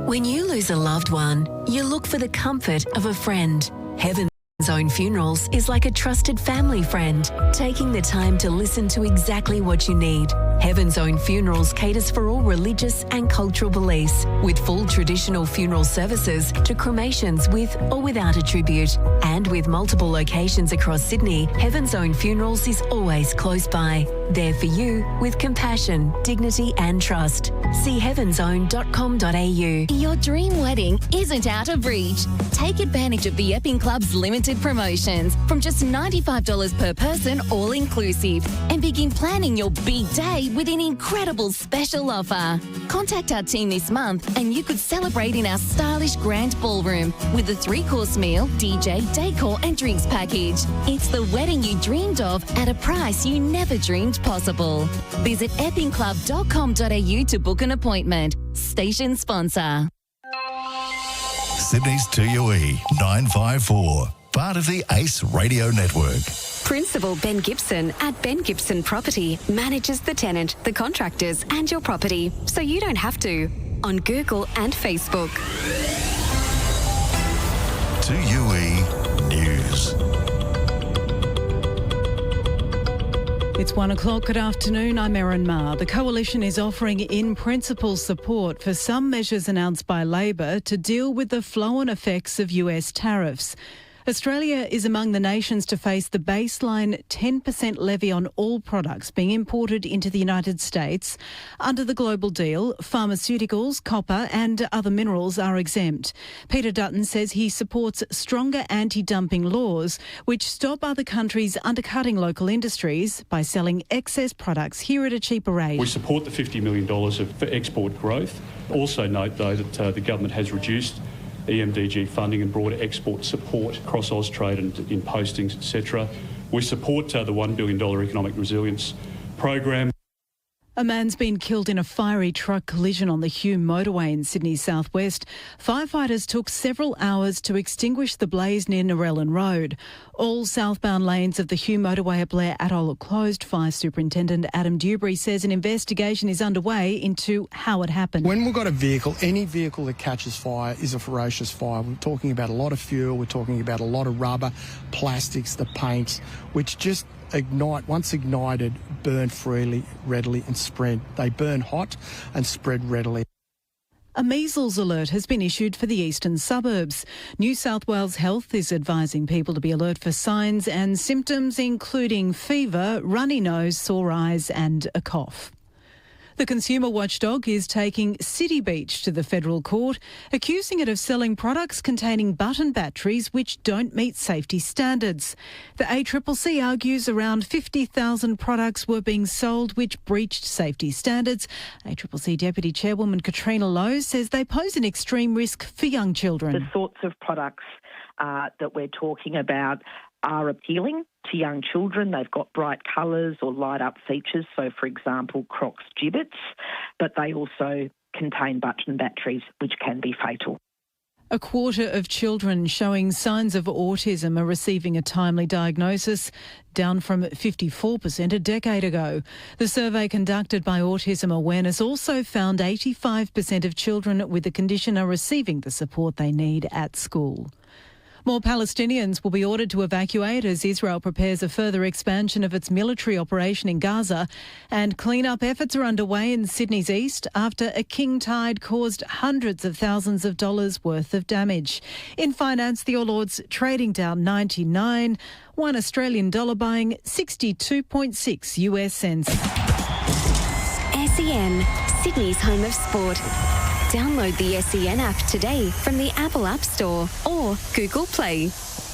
When you lose a loved one, you look for the comfort of a friend. Heaven's Own Funerals is like a trusted family friend, taking the time to listen to exactly what you need. Heaven's Own Funerals caters for all religious and cultural beliefs, with full traditional funeral services to cremations with or without a tribute. And with multiple locations across Sydney, Heaven's Own Funerals is always close by. There for you with compassion, dignity and trust. See heavensown.com.au. Your dream wedding isn't out of reach. Take advantage of the Epping Club's limited promotions from just $95 per person, all inclusive, and begin planning your big day with an incredible special offer. Contact our team this month and you could celebrate in our stylish grand ballroom with a 3-course meal, DJ, decor and drinks package. It's the wedding you dreamed of at a price you never dreamed possible. Visit eppingclub.com.au to book an appointment. Station sponsor. Sydney's 2UE 954, part of the ACE Radio Network. Principal Ben Gibson at Ben Gibson Property manages the tenant, the contractors and your property, so you don't have to. On Google and Facebook. 2UE News. It's 1 o'clock. Good afternoon. I'm Erin Ma. The Coalition is offering in-principle support for some measures announced by Labor to deal with the flow-on effects of US tariffs. Australia is among the nations to face the baseline 10% levy on all products being imported into the United States. Under the global deal, pharmaceuticals, copper and other minerals are exempt. Peter Dutton says he supports stronger anti-dumping laws which stop other countries undercutting local industries by selling excess products here at a cheaper rate. We support the $50 million for export growth. Also note, though, that the government has reduced EMDG funding and broader export support across Austrade and in postings, etc. We support the $1 billion economic resilience program. A man's been killed in a fiery truck collision on the Hume motorway in Sydney's southwest. Firefighters took several hours to extinguish the blaze near Narellan Road. All southbound lanes of the Hugh motorway at Blair Atoll are closed. Fire Superintendent Adam Dewberry says an investigation is underway into how it happened. When we've got a vehicle, any vehicle that catches fire is a ferocious fire. We're talking about a lot of fuel, we're talking about a lot of rubber, plastics, the paints, which just ignite, once ignited, burn freely, readily and spread. They burn hot and spread readily. A measles alert has been issued for the eastern suburbs. New South Wales Health is advising people to be alert for signs and symptoms including fever, runny nose, sore eyes and a cough. The consumer watchdog is taking City Beach to the federal court, accusing it of selling products containing button batteries which don't meet safety standards. The ACCC argues around 50,000 products were being sold which breached safety standards. ACCC Deputy Chairwoman Katrina Lowe says they pose an extreme risk for young children. The sorts of products that we're talking about are appealing to young children. They've got bright colours or light-up features, so, for example, Crocs gibbets, but they also contain button batteries, which can be fatal. A quarter of children showing signs of autism are receiving a timely diagnosis, down from 54% a decade ago. The survey conducted by Autism Awareness also found 85% of children with the condition are receiving the support they need at school. More Palestinians will be ordered to evacuate as Israel prepares a further expansion of its military operation in Gaza, and clean-up efforts are underway in Sydney's east after a king tide caused hundreds of thousands of dollars worth of damage. In finance, the All Ords trading down 99, one Australian dollar buying 62.6 US cents. SEN, Sydney's home of sport. Download the SEN app today from the Apple App Store or Google Play.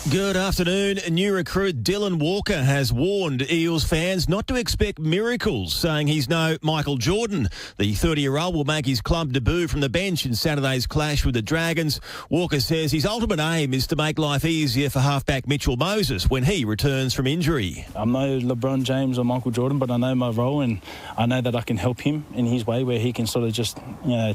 Good afternoon. New recruit Dylan Walker has warned Eels fans not to expect miracles, saying he's no Michael Jordan. The 30-year-old will make his club debut from the bench in Saturday's clash with the Dragons. Walker says his ultimate aim is to make life easier for halfback Mitchell Moses when he returns from injury. I'm no LeBron James or Michael Jordan, but I know my role and I know that I can help him in his way where he can sort of just,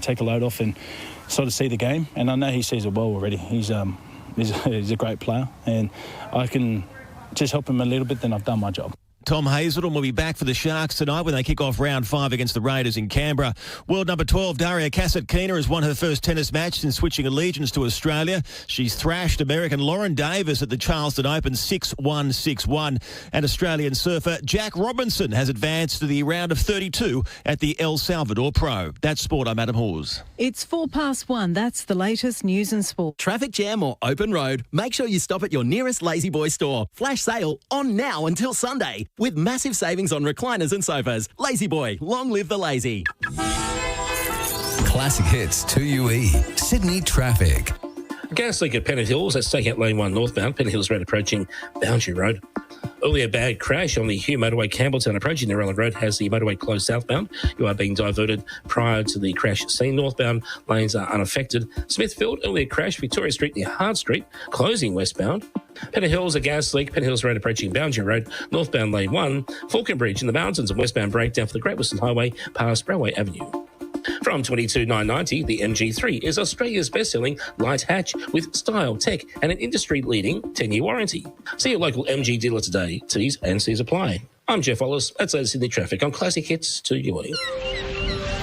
take a load off and sort of see the game. And I know he sees it well already. He's a great player, and I can just help him a little bit, then I've done my job. Tom Hazelton will be back for the Sharks tonight when they kick off round 5 against the Raiders in Canberra. World number 12, Daria Kasatkina, has won her first tennis match since switching allegiance to Australia. She's thrashed American Lauren Davis at the Charleston Open 6-1, 6-1. And Australian surfer Jack Robinson has advanced to the round of 32 at the El Salvador Pro. That's sport. I'm Adam Hawes. It's 1:04. That's the latest news and sport. Traffic jam or open road? Make sure you stop at your nearest Lazy Boy store. Flash sale on now until Sunday. With massive savings on recliners and sofas. Lazy Boy, long live the lazy. Classic hits 2UE. Sydney traffic. Gas leak at Pennant Hills. That's taking out lane 1 northbound. Pennant Hills Road approaching Boundary Road. Earlier bad crash on the Hugh motorway, Campbelltown approaching the Roland Road has the motorway closed southbound. You are being diverted prior to the crash scene. Northbound lanes are unaffected. Smithfield, earlier crash, Victoria Street near Hard Street, closing westbound. Pennant Hills, a gas leak. Pennant Hills Road approaching Boundary Road. Northbound lane 1. Falconbridge in the mountains and westbound breakdown for the Great Western Highway past Railway Avenue. From $22,990, the MG3 is Australia's best-selling light hatch with style, tech and an industry-leading 10-year warranty. See your local MG dealer today. T's and C's apply. I'm Jeff Wallace. That's Sydney Traffic on Classic Hits 2UE.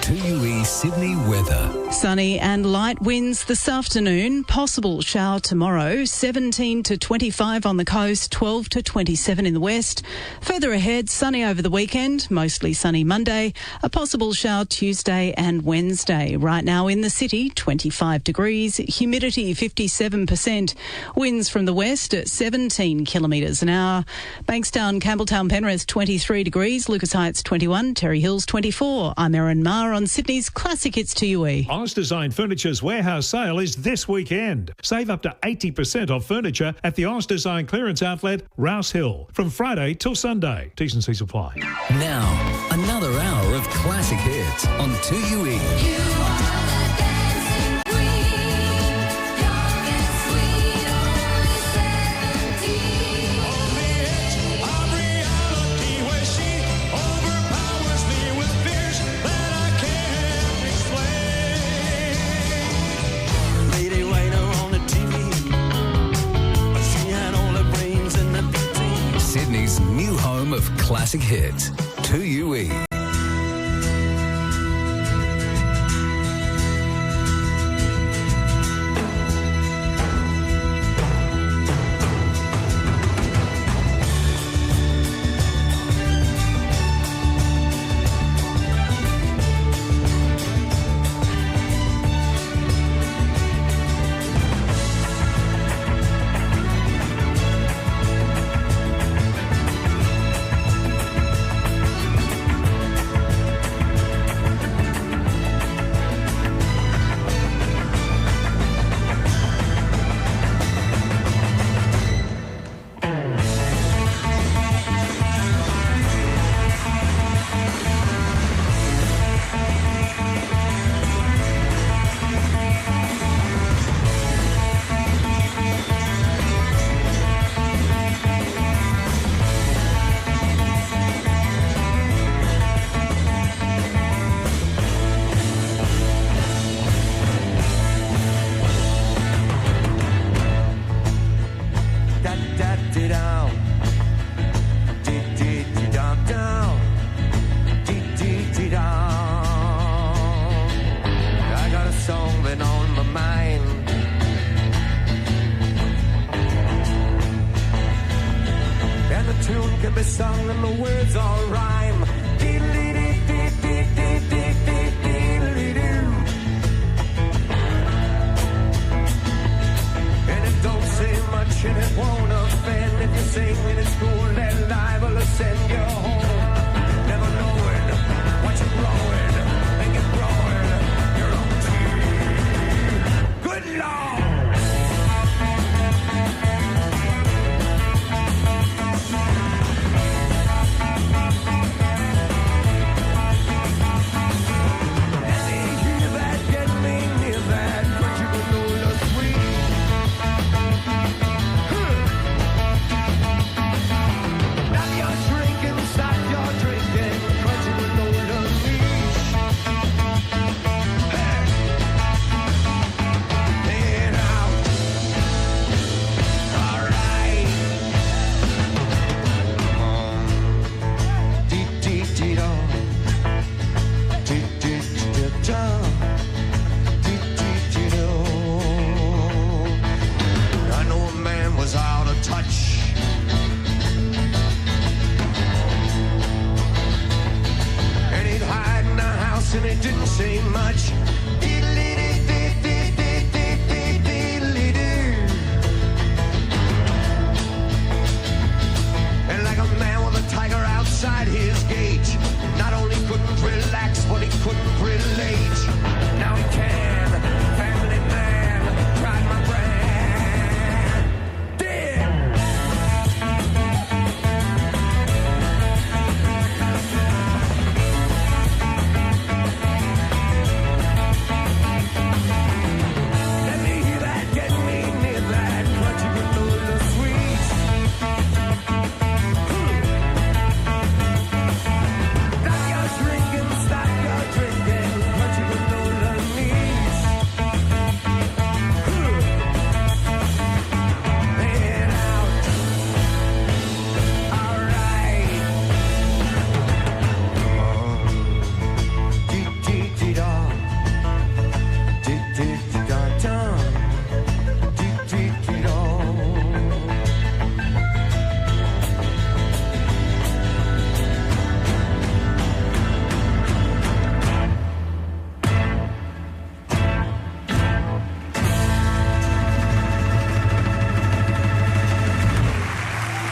2UE Sydney weather. Sunny and light winds this afternoon. Possible shower tomorrow. 17 to 25 on the coast, 12 to 27 in the west. Further ahead, sunny over the weekend, mostly sunny Monday. A possible shower Tuesday and Wednesday. Right now in the city, 25 degrees. Humidity 57%. Winds from the west at 17 kilometres an hour. Bankstown, Campbelltown, Penrith 23 degrees. Lucas Heights 21. Terry Hills 24. I'm Erin Marr on Sydney's Classic Hits 2UE. Oz Design Furniture's warehouse sale is this weekend. Save up to 80% off furniture at the Oz Design clearance outlet, Rouse Hill, from Friday till Sunday. T's and C's apply. Now, another hour of classic hits on 2UE. Lady waiter on the TV. She had all the brains in the Classic Hits, 2UE.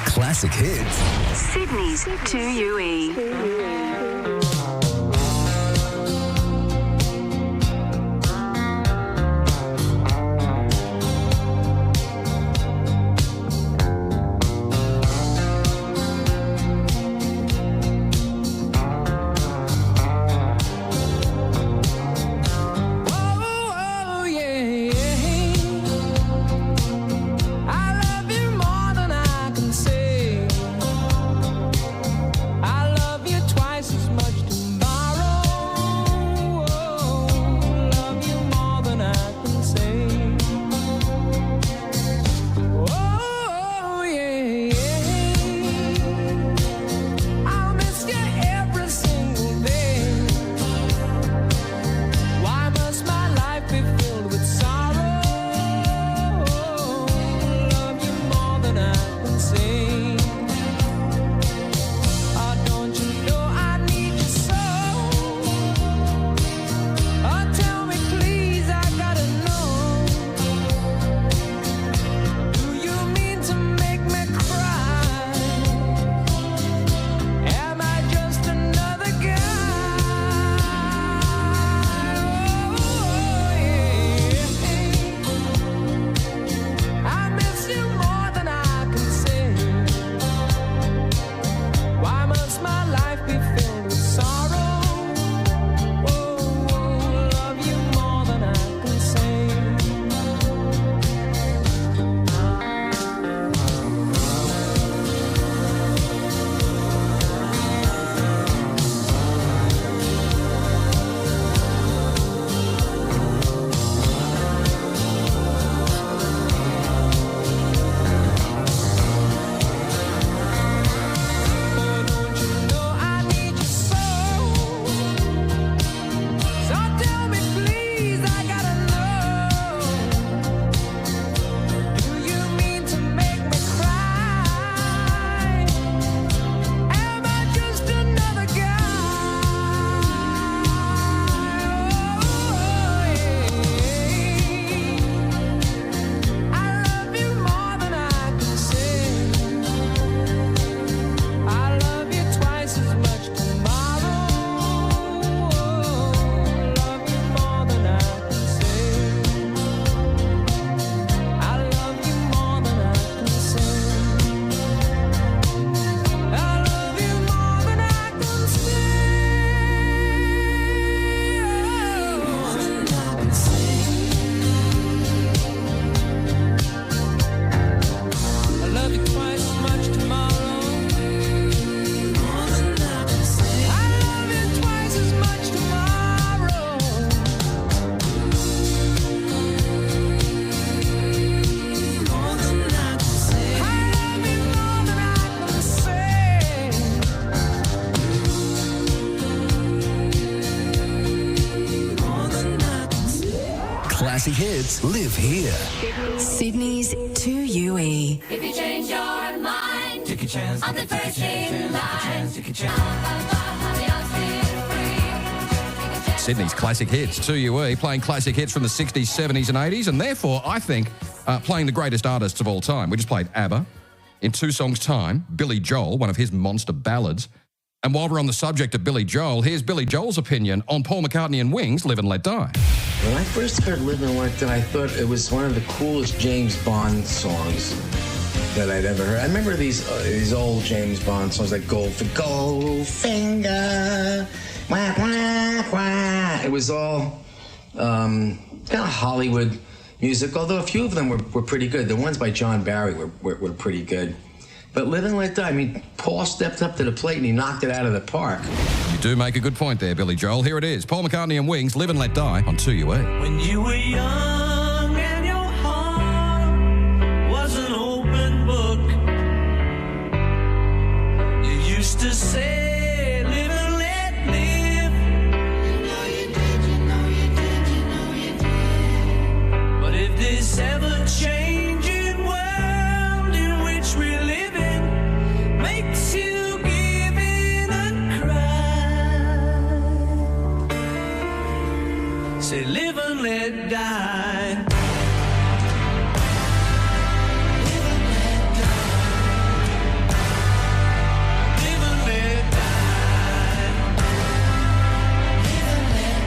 Classic Hits. Sydney's 2UE. I love you twice as much classic hits live here. Sydney's 2UE. If you change your mind, take a chance on the first in line. Sydney's classic hits, 2UE, playing classic hits from the 60s, 70s and 80s, and therefore, I think, playing the greatest artists of all time. We just played ABBA. In 2 songs' time, Billy Joel, one of his monster ballads. And while we're on the subject of Billy Joel, here's Billy Joel's opinion on Paul McCartney and Wings' Live and Let Die. When I first heard Live and Let Die, I thought it was one of the coolest James Bond songs that I'd ever heard. I remember these old James Bond songs like Goldfinger, wah, wah, wah. It was all kind of Hollywood music, although a few of them were pretty good. The ones by John Barry were pretty good. But Live and Let Die, I mean, Paul stepped up to the plate and he knocked it out of the park. You do make a good point there, Billy Joel. Here it is, Paul McCartney and Wings, Live and Let Die on 2UE. When you were young and your heart was an open book, you used to say, live and let live. You know you did, you know you did, you know you did. But if this ever-changing world in which we live in makes you give in and cry, say live and let die. Live and let die. Live and let die. Live and let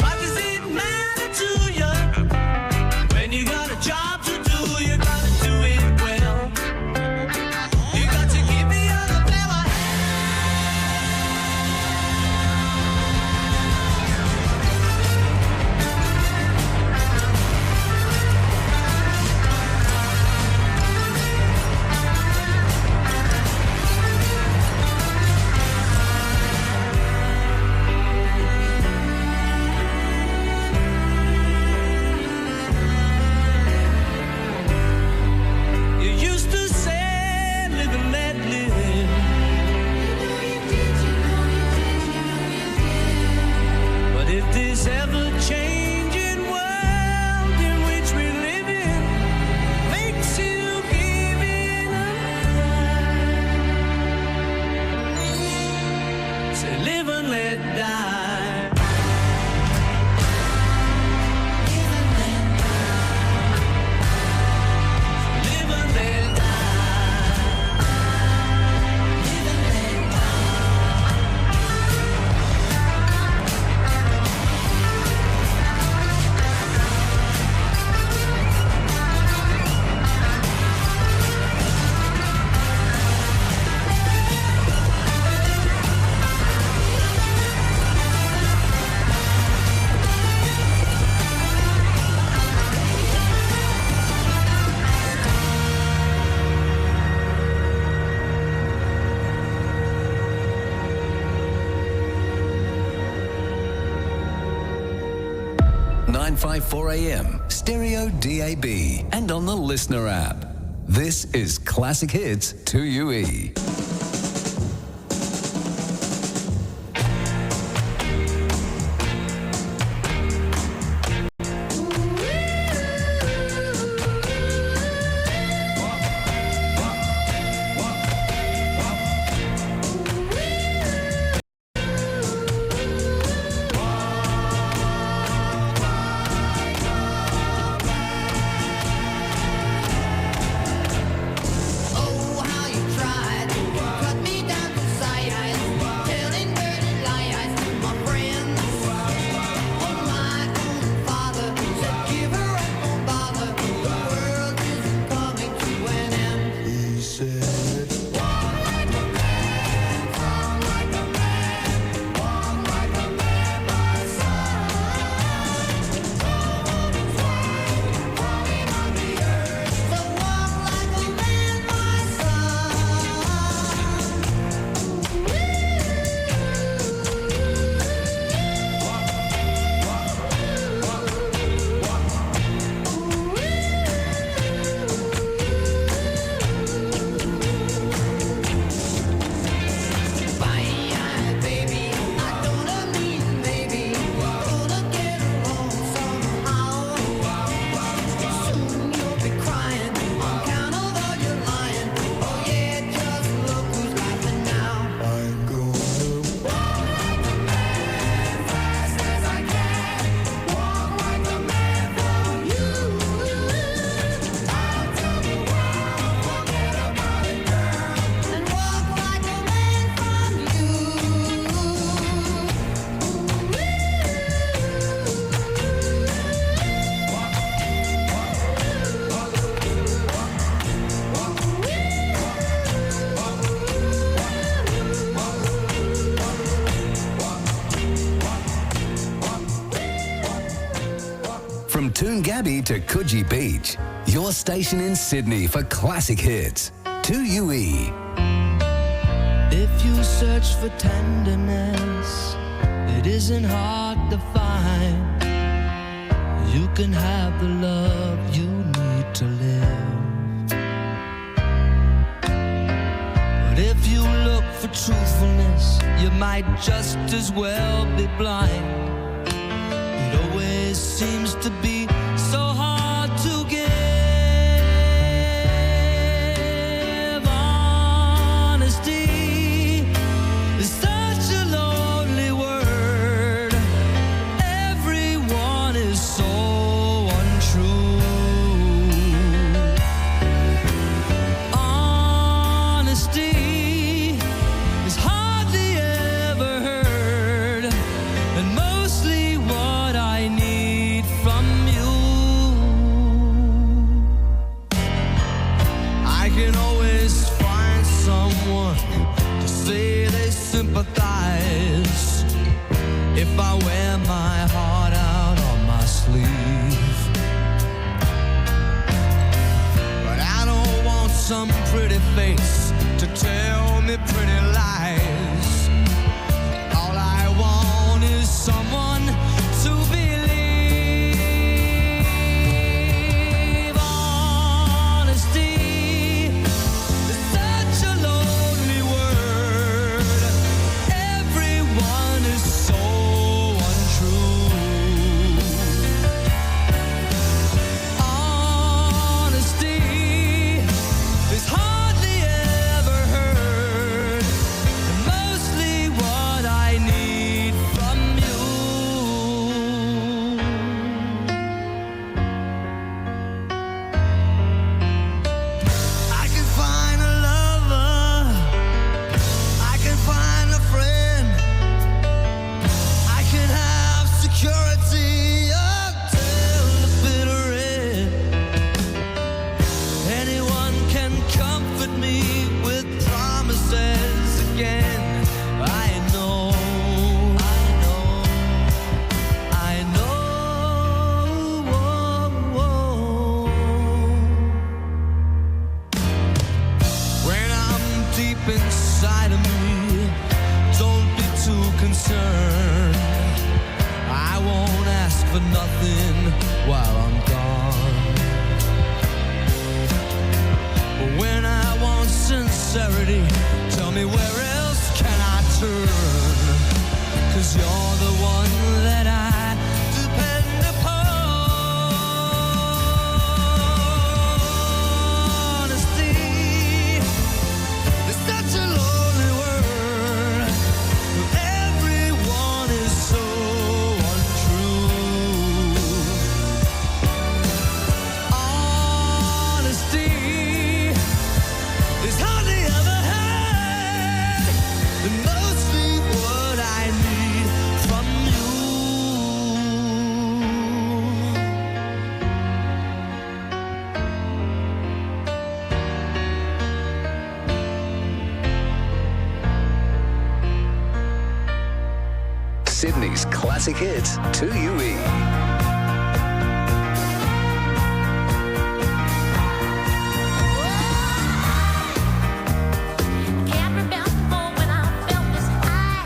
What does it matter to you? When you got a job to do, you gotta do it well. You got to give the other fella you used to say, live and let live. But if this ever-changing world in which we live in makes you give in and cry, say live and let die. Live and let die. Live and let die. Live and let Nine 954 AM, stereo DAB, and on the Listener app. This is Classic Hits 2UE. Oh, how you tried to Gabby to Coogee Beach. Your station in Sydney for classic hits. 2UE. If you search for tenderness, it isn't hard to find. You can have the love you need to live. But if you look for truthfulness, you might just as well be blind. It always seems to be so hard to give. Honesty is such a lonely word. Everyone is so untrue. Honesty is hardly ever heard, and mostly what I need from you. I can always find someone to say they sympathize if I wear my heart out on my sleeve. But I don't want some pretty face to tell me pretty lies. All I want is someone to believe. Honesty is such a lonely word. Everyone is so untrue. Honesty is hardly ever heard, and mostly what I need from you. I can find a lover, I can find a friend, I can have security until the bitter end. Anyone can comfort me with promises again. I know. When I'm deep inside of me, don't be too concerned. I won't ask for nothing while I'm gone. But when I want sincerity, tell me where else can I turn? 'Cause you're the one that I depend upon. Honesty is such a lonely word. Everyone is so untrue. Honesty is hardly ever heard, and mostly what I need from you. Sydney's classic hits. 2UE. Can't remember when I felt this high.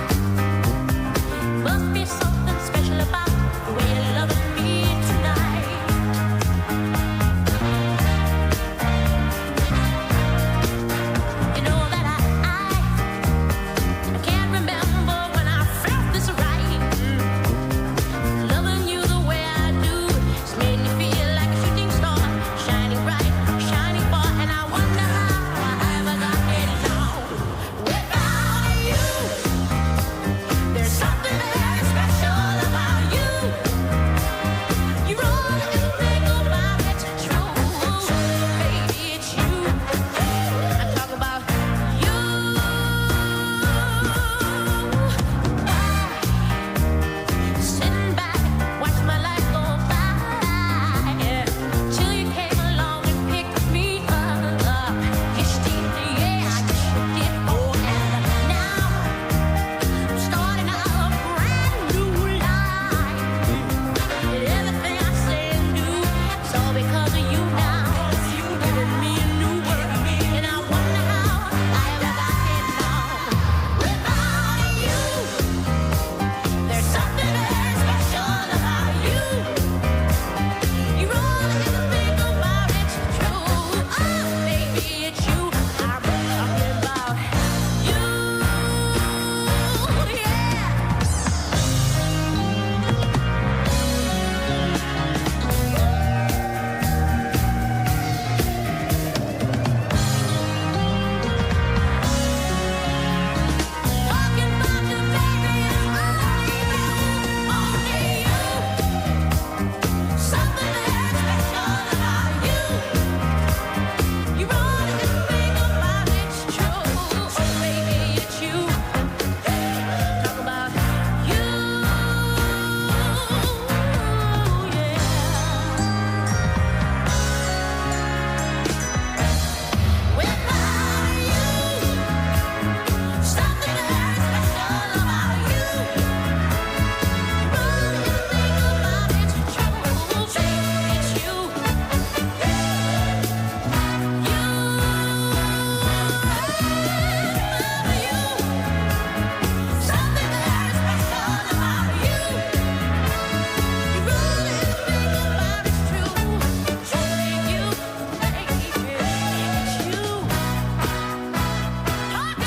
Must be something special about the way you're loving me tonight. You know that I can't remember when I felt this right. Loving you the way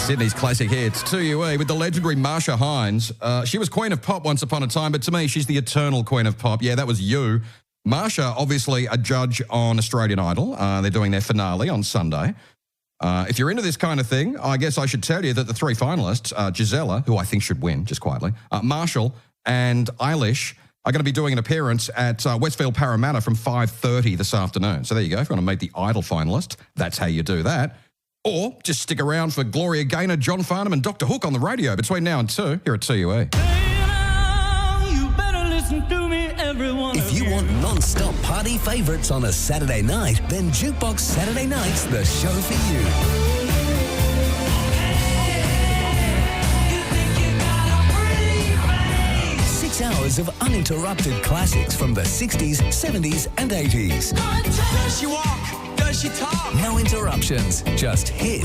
Sydney's classic hits, 2UE, with the legendary Marsha Hines. She was Queen of Pop once upon a time, but to me, she's the eternal Queen of Pop. Yeah, that was you. Marsha, obviously a judge on Australian Idol. They're doing their finale on Sunday. If you're into this kind of thing, I guess I should tell you that the three finalists, Gisela, who I think should win, just quietly, Marshall and Eilish are going to be doing an appearance at Westfield Parramatta from 5:30 this afternoon. So there you go. If you want to meet the Idol finalist, that's how you do that. Or just stick around for Gloria Gaynor, John Farnham and Dr. Hook on the radio between now and 2 here at 2UE. If you want non-stop party favourites on a Saturday night, then Jukebox Saturday Night's the show for you. 6 hours of uninterrupted classics from the 60s, 70s and 80s. Does she walk? Does she talk? No interruptions, just hit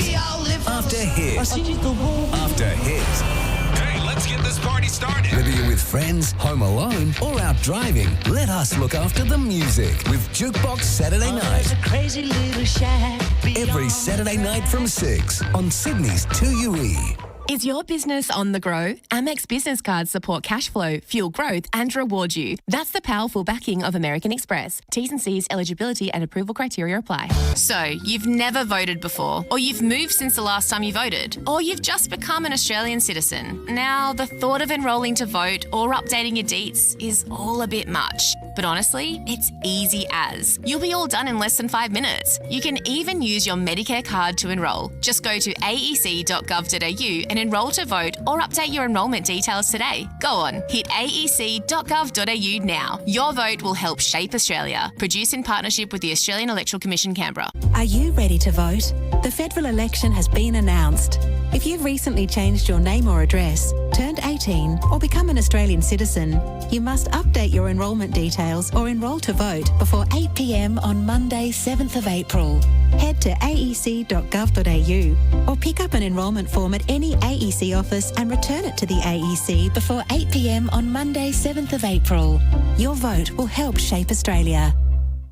after hit after hit. Hey, let's get this party started. Whether you're with friends, home alone, or out driving, let us look after the music with Jukebox Saturday Night. Crazy little shack. Every Saturday night from 6 on Sydney's 2UE. Is your business on the grow? Amex business cards support cash flow, fuel growth and reward you. That's the powerful backing of American Express. T's and C's, eligibility and approval criteria apply. So, you've never voted before, or you've moved since the last time you voted, or you've just become an Australian citizen. Now, the thought of enrolling to vote or updating your deets is all a bit much. But honestly, it's easy as. You'll be all done in less than 5 minutes. You can even use your Medicare card to enrol. Just go to aec.gov.au and enrol to vote or update your enrolment details today. Go on, hit aec.gov.au now. Your vote will help shape Australia. Produced in partnership with the Australian Electoral Commission, Canberra. Are you ready to vote? The federal election has been announced. If you've recently changed your name or address, turned 18 or become an Australian citizen, you must update your enrolment details or enrol to vote before 8 p.m. on Monday, 7th of April. Head to aec.gov.au or pick up an enrolment form at any AEC office and return it to the AEC before 8 p.m. on Monday, 7th of April. Your vote will help shape Australia.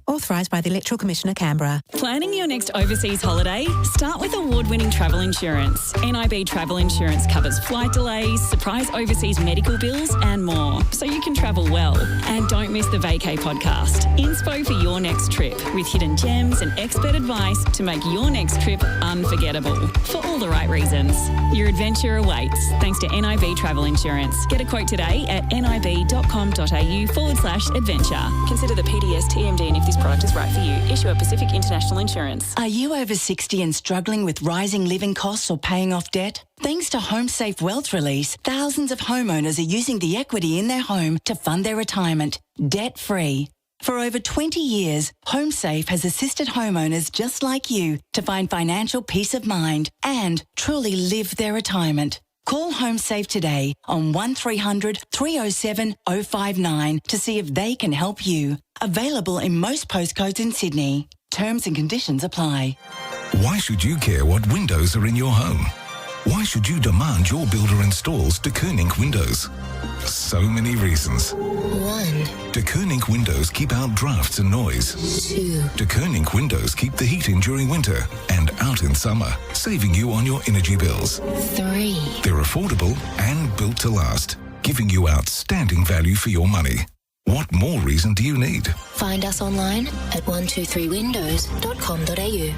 Authorised by the Electoral Commissioner, Canberra. Planning your next overseas holiday? Start with award-winning travel insurance. NIB Travel Insurance covers flight delays, surprise overseas medical bills and more, so you can travel well. And don't miss the Vacay podcast. Inspo for your next trip, with hidden gems and expert advice to make your next trip unforgettable, for all the right reasons. Your adventure awaits, thanks to NIB Travel Insurance. Get a quote today at nib.com.au/adventure. Consider the PDS TMD and if this product is right for you. Issue a Pacific International Insurance. Are you over 60 and struggling with rising living costs or paying off debt? Thanks to HomeSafe Wealth Release, thousands of homeowners are using the equity in their home to fund their retirement, debt-free. For over 20 years, HomeSafe has assisted homeowners just like you to find financial peace of mind and truly live their retirement. Call HomeSafe today on 1300 307 059 to see if they can help you. Available in most postcodes in Sydney. Terms and conditions apply. Why should you care what windows are in your home? Why should you demand your builder installs De Koning windows? So many reasons. 1. De Koning windows keep out drafts and noise. 2. De Koning windows keep the heat in during winter and out in summer, saving you on your energy bills. 3. They're affordable and built to last, giving you outstanding value for your money. What more reason do you need? Find us online at 123windows.com.au.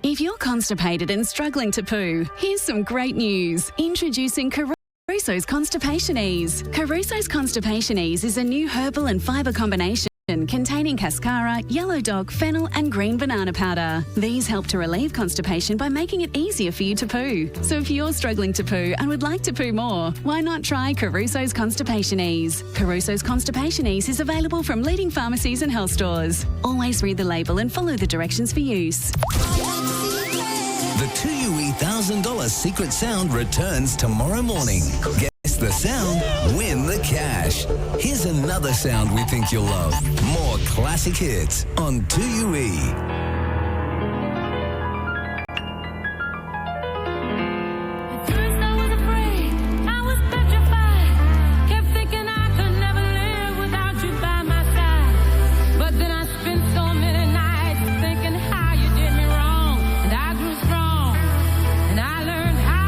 If you're constipated and struggling to poo, here's some great news. Introducing Caruso's Constipation Ease. Caruso's Constipation Ease is a new herbal and fibre combination containing cascara, yellow dog, fennel and green banana powder. These help to relieve constipation by making it easier for you to poo. So if you're struggling to poo and would like to poo more, why not try Caruso's Constipation Ease? Caruso's Constipation Ease is available from leading pharmacies and health stores. Always read the label and follow the directions for use. The 2UE $1,000 secret sound returns tomorrow morning. Guess the sound, win the cash. Here's another sound we think you'll love. More classic hits on 2UE. How you did me wrong, and I grew strong, and I learned how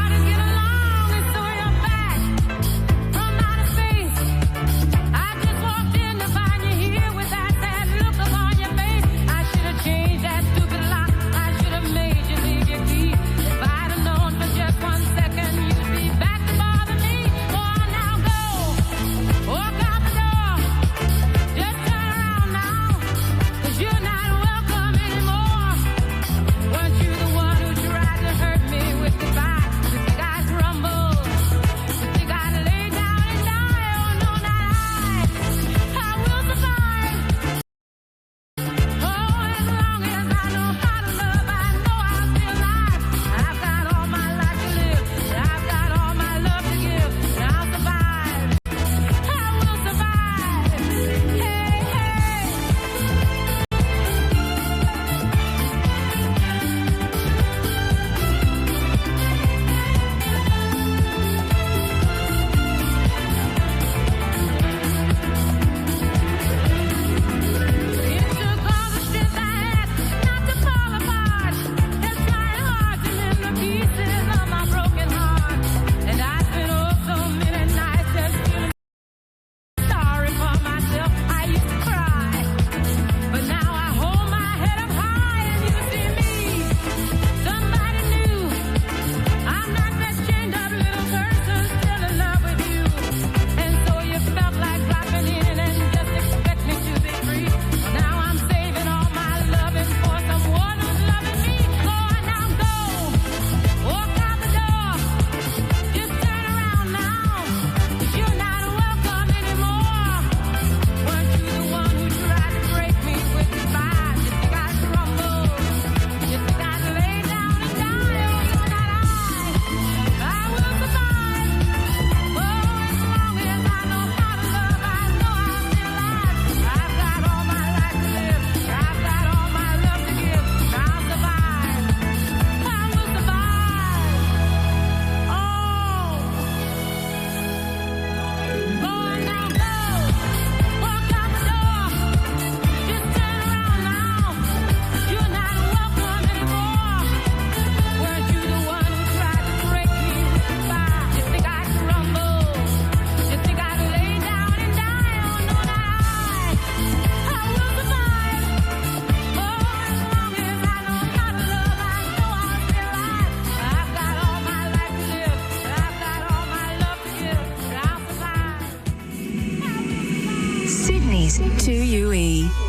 is 2UE.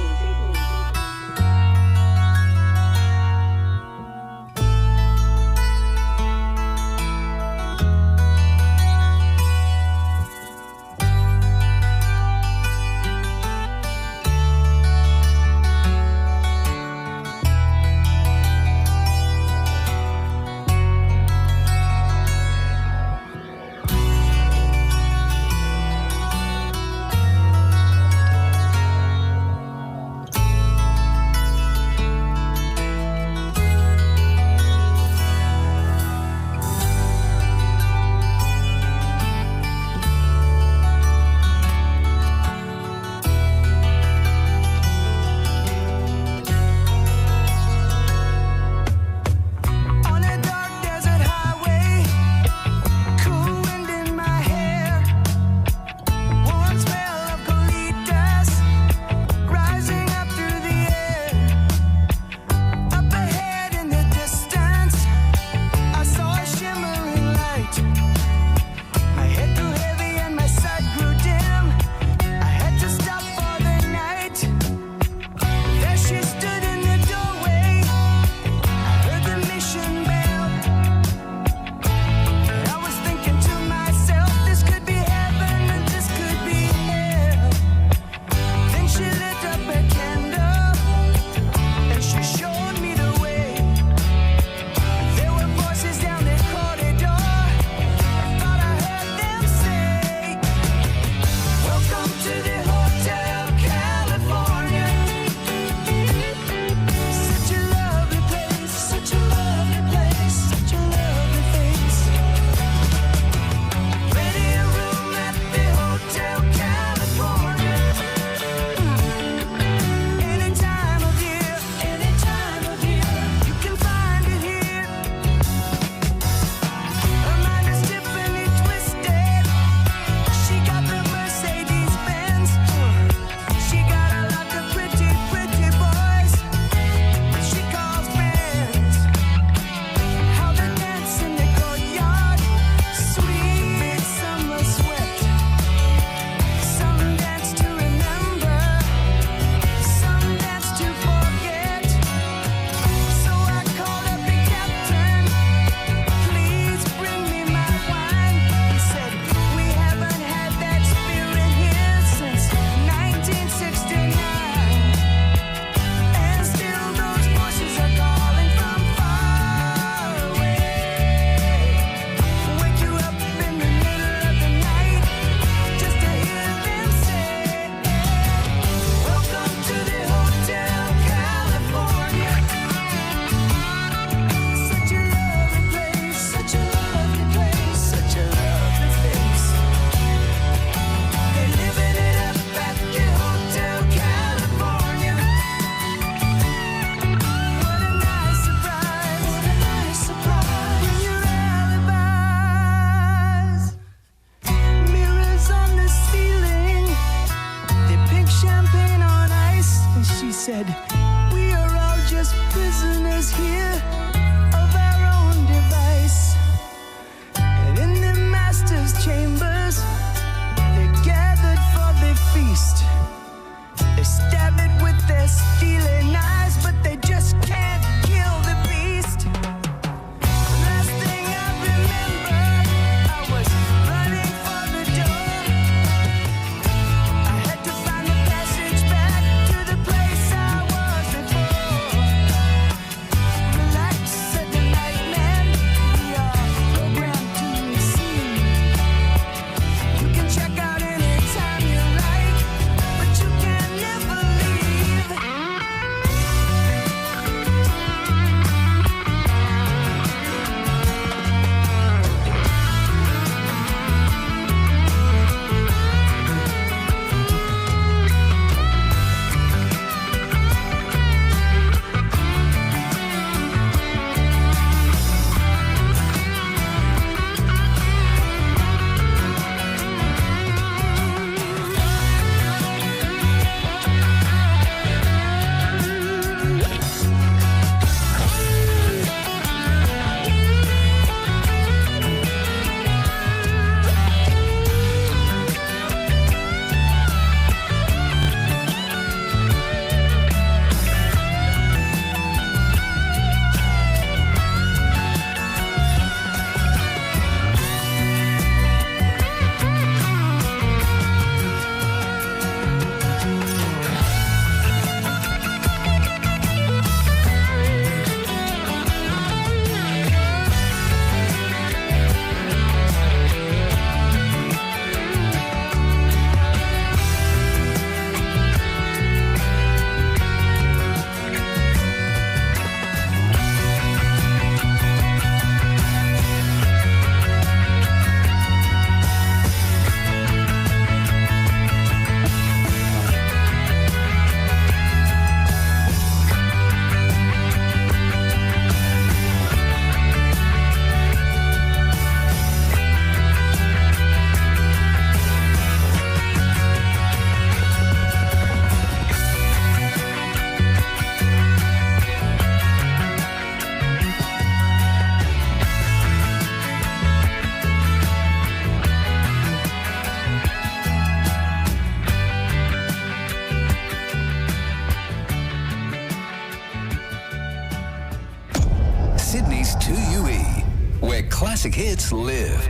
classic hits live.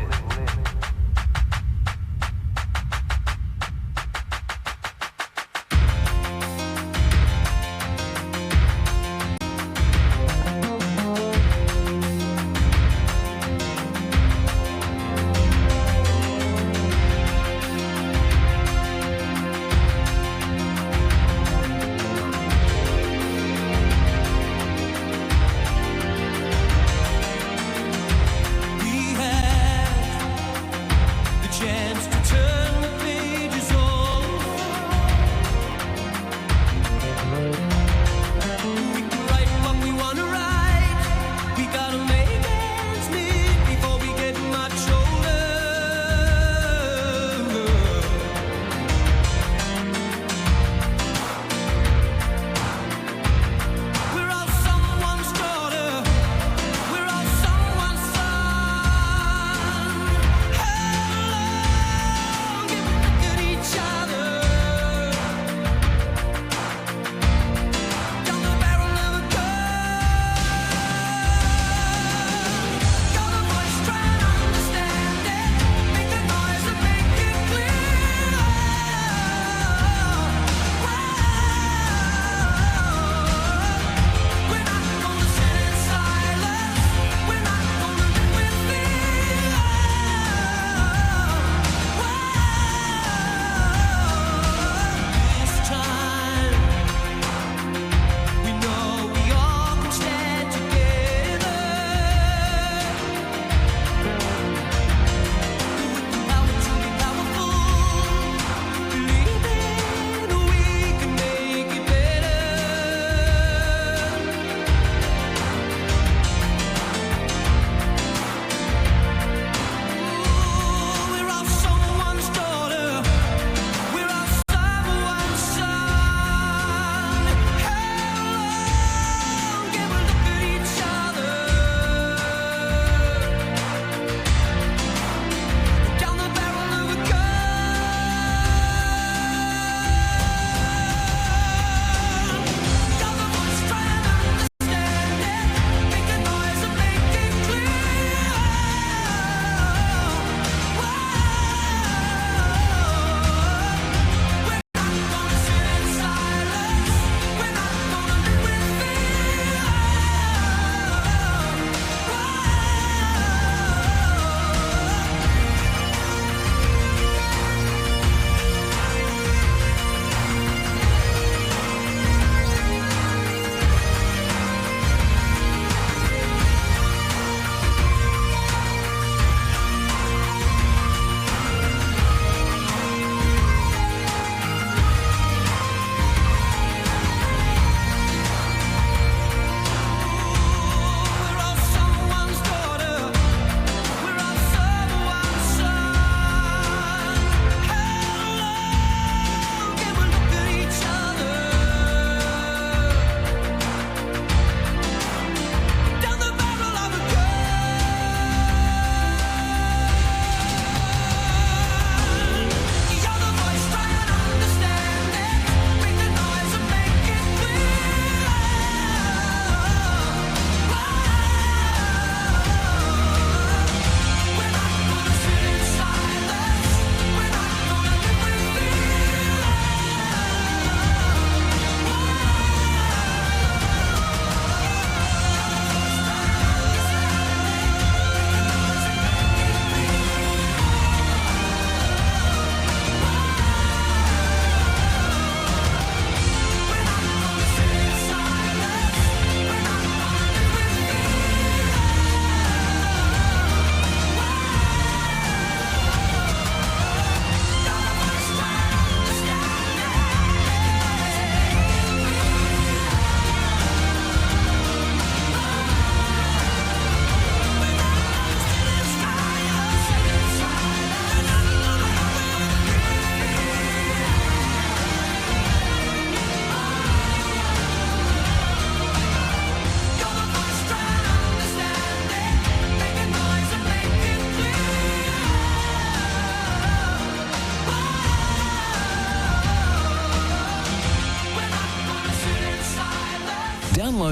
We have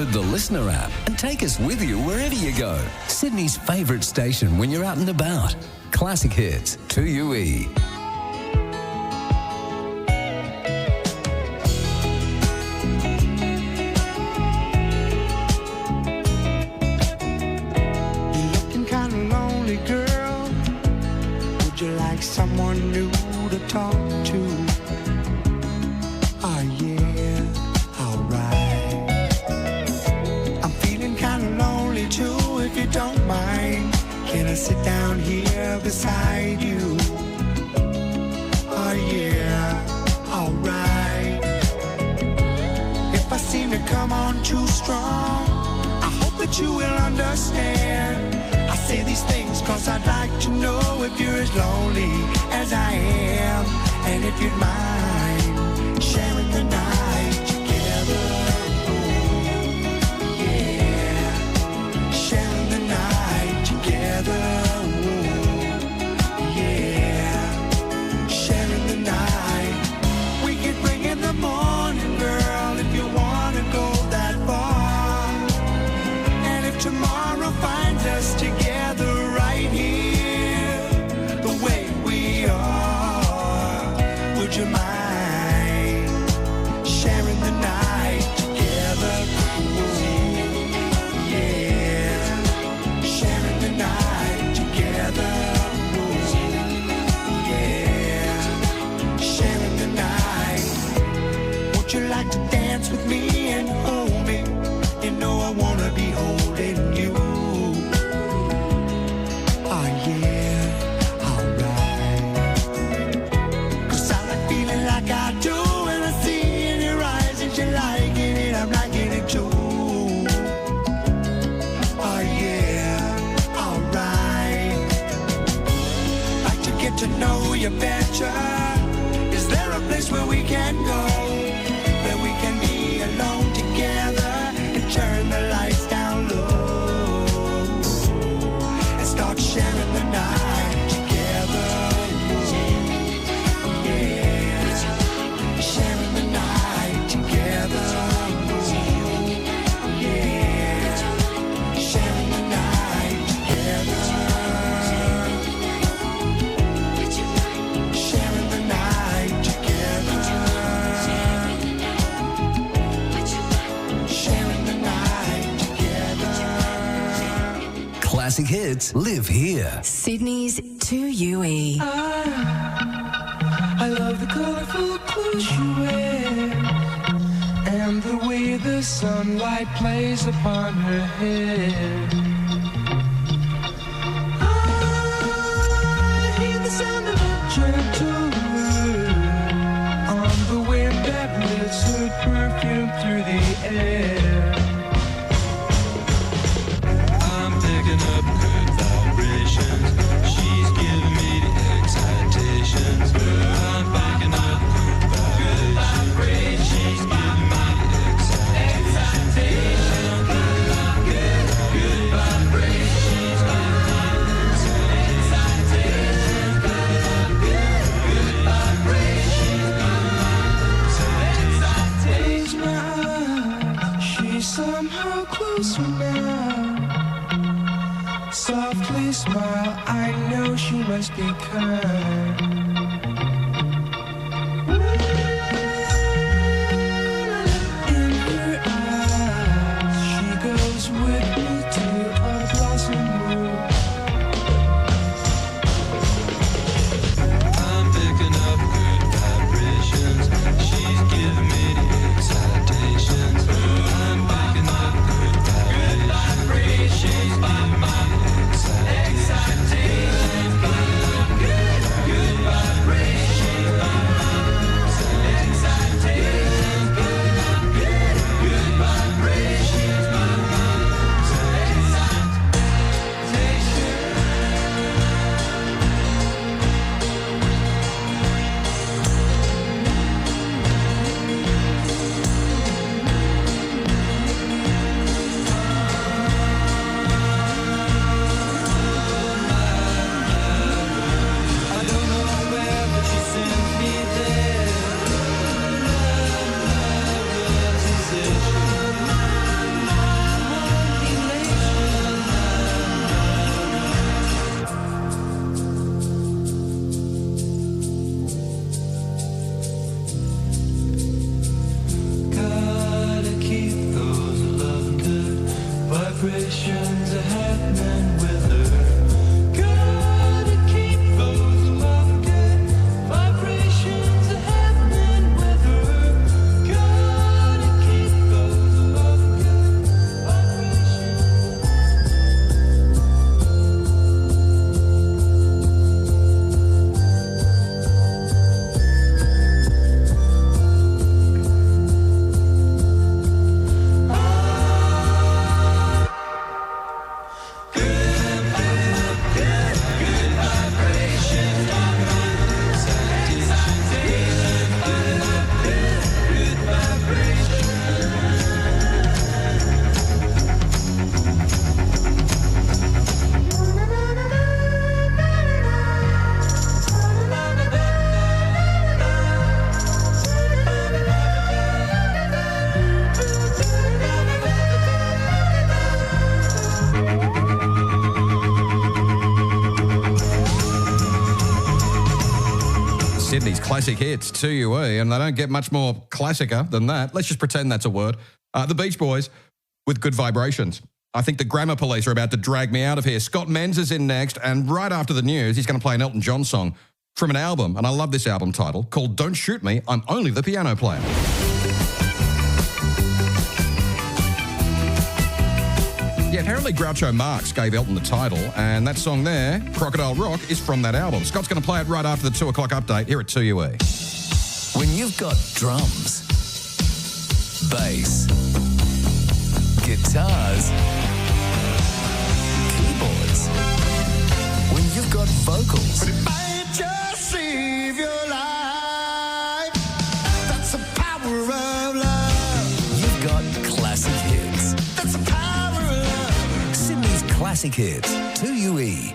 Download the Listener app and take us with you wherever you go. Sydney's favourite station when you're out and about. Classic Hits, 2UE. Someone new to talk to. Oh yeah, alright. I'm feeling kinda lonely too, if you don't mind. Can I sit down here beside you? Oh yeah, alright. If I seem to come on too strong, I hope that you will understand. I say these things cause I'd like to know if you're as lonely as I am, and if you'd mind sharing the night together. Oh, yeah, sharing the night together. Oh, yeah, sharing the night. We can bring in the morning, girl, if you wanna go that far. And if tomorrow finds us together right here, the way we are, would you mind sharing the night together? Ooh, yeah, sharing the night together. Ooh, yeah, sharing the night. Would you like to dance with me and hold me? You know I wanna be holding you. Oh yeah, alright. Cause I like feeling like I do when I see in your eyes that you're liking it, I'm liking it too. Oh yeah, alright. Like to get to know you better. Is there a place where we can go, where we can be alone together and turn the lights down low and start sharing the night together? Yeah, sharing the night together. Yeah, sharing the night together. Sharing the night together. Sharing the night together. Classic Hits live here. Sydney's 2UE. I love the colorful clothes you wear and the way the sunlight plays upon her hair. I hear the sound of a gentle word on the wind that lifts her perfume through the air. I'm picking up good vibrations. She's giving me the excitations. I'm picking up good vibrations. She's giving me the excitations. Good vibrations. She's giving me the excitations. Good vibrations. Close my eyes. She's somehow closer now. Softly smile, I know she must be kind. In her eyes, she goes with me to a blossom room. I'm picking up good vibrations. She's giving me the excitations. I'm picking up good vibrations. She's giving me the excitations. Good vibrations. Sydney's classic hits, 2UE, and they don't get much more classicer than that. Let's just pretend that's a word. The Beach Boys with Good Vibrations. I think the grammar police are about to drag me out of here. Scott Menz is in next, and right after the news, he's going to play an Elton John song from an album, and I love this album title, called Don't Shoot Me, I'm Only the Piano Player. Yeah, apparently Groucho Marx gave Elton the title, and that song there, Crocodile Rock, is from that album. Scott's going to play it right after the 2 o'clock update here at 2UE. When you've got drums, bass, guitars, keyboards, when you've got vocals, But it might just save your life. That's the power of love. you've got classic hits. That's the power of love. Sydney's classic hits, 2UE.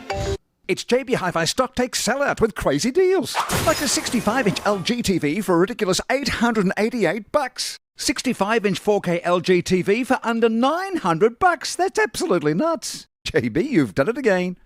It's JB Hi-Fi stock take sellout with crazy deals. Like a 65-inch LG TV for a ridiculous $888. 65-inch 4K LG TV for under $900. That's absolutely nuts. JB, you've done it again.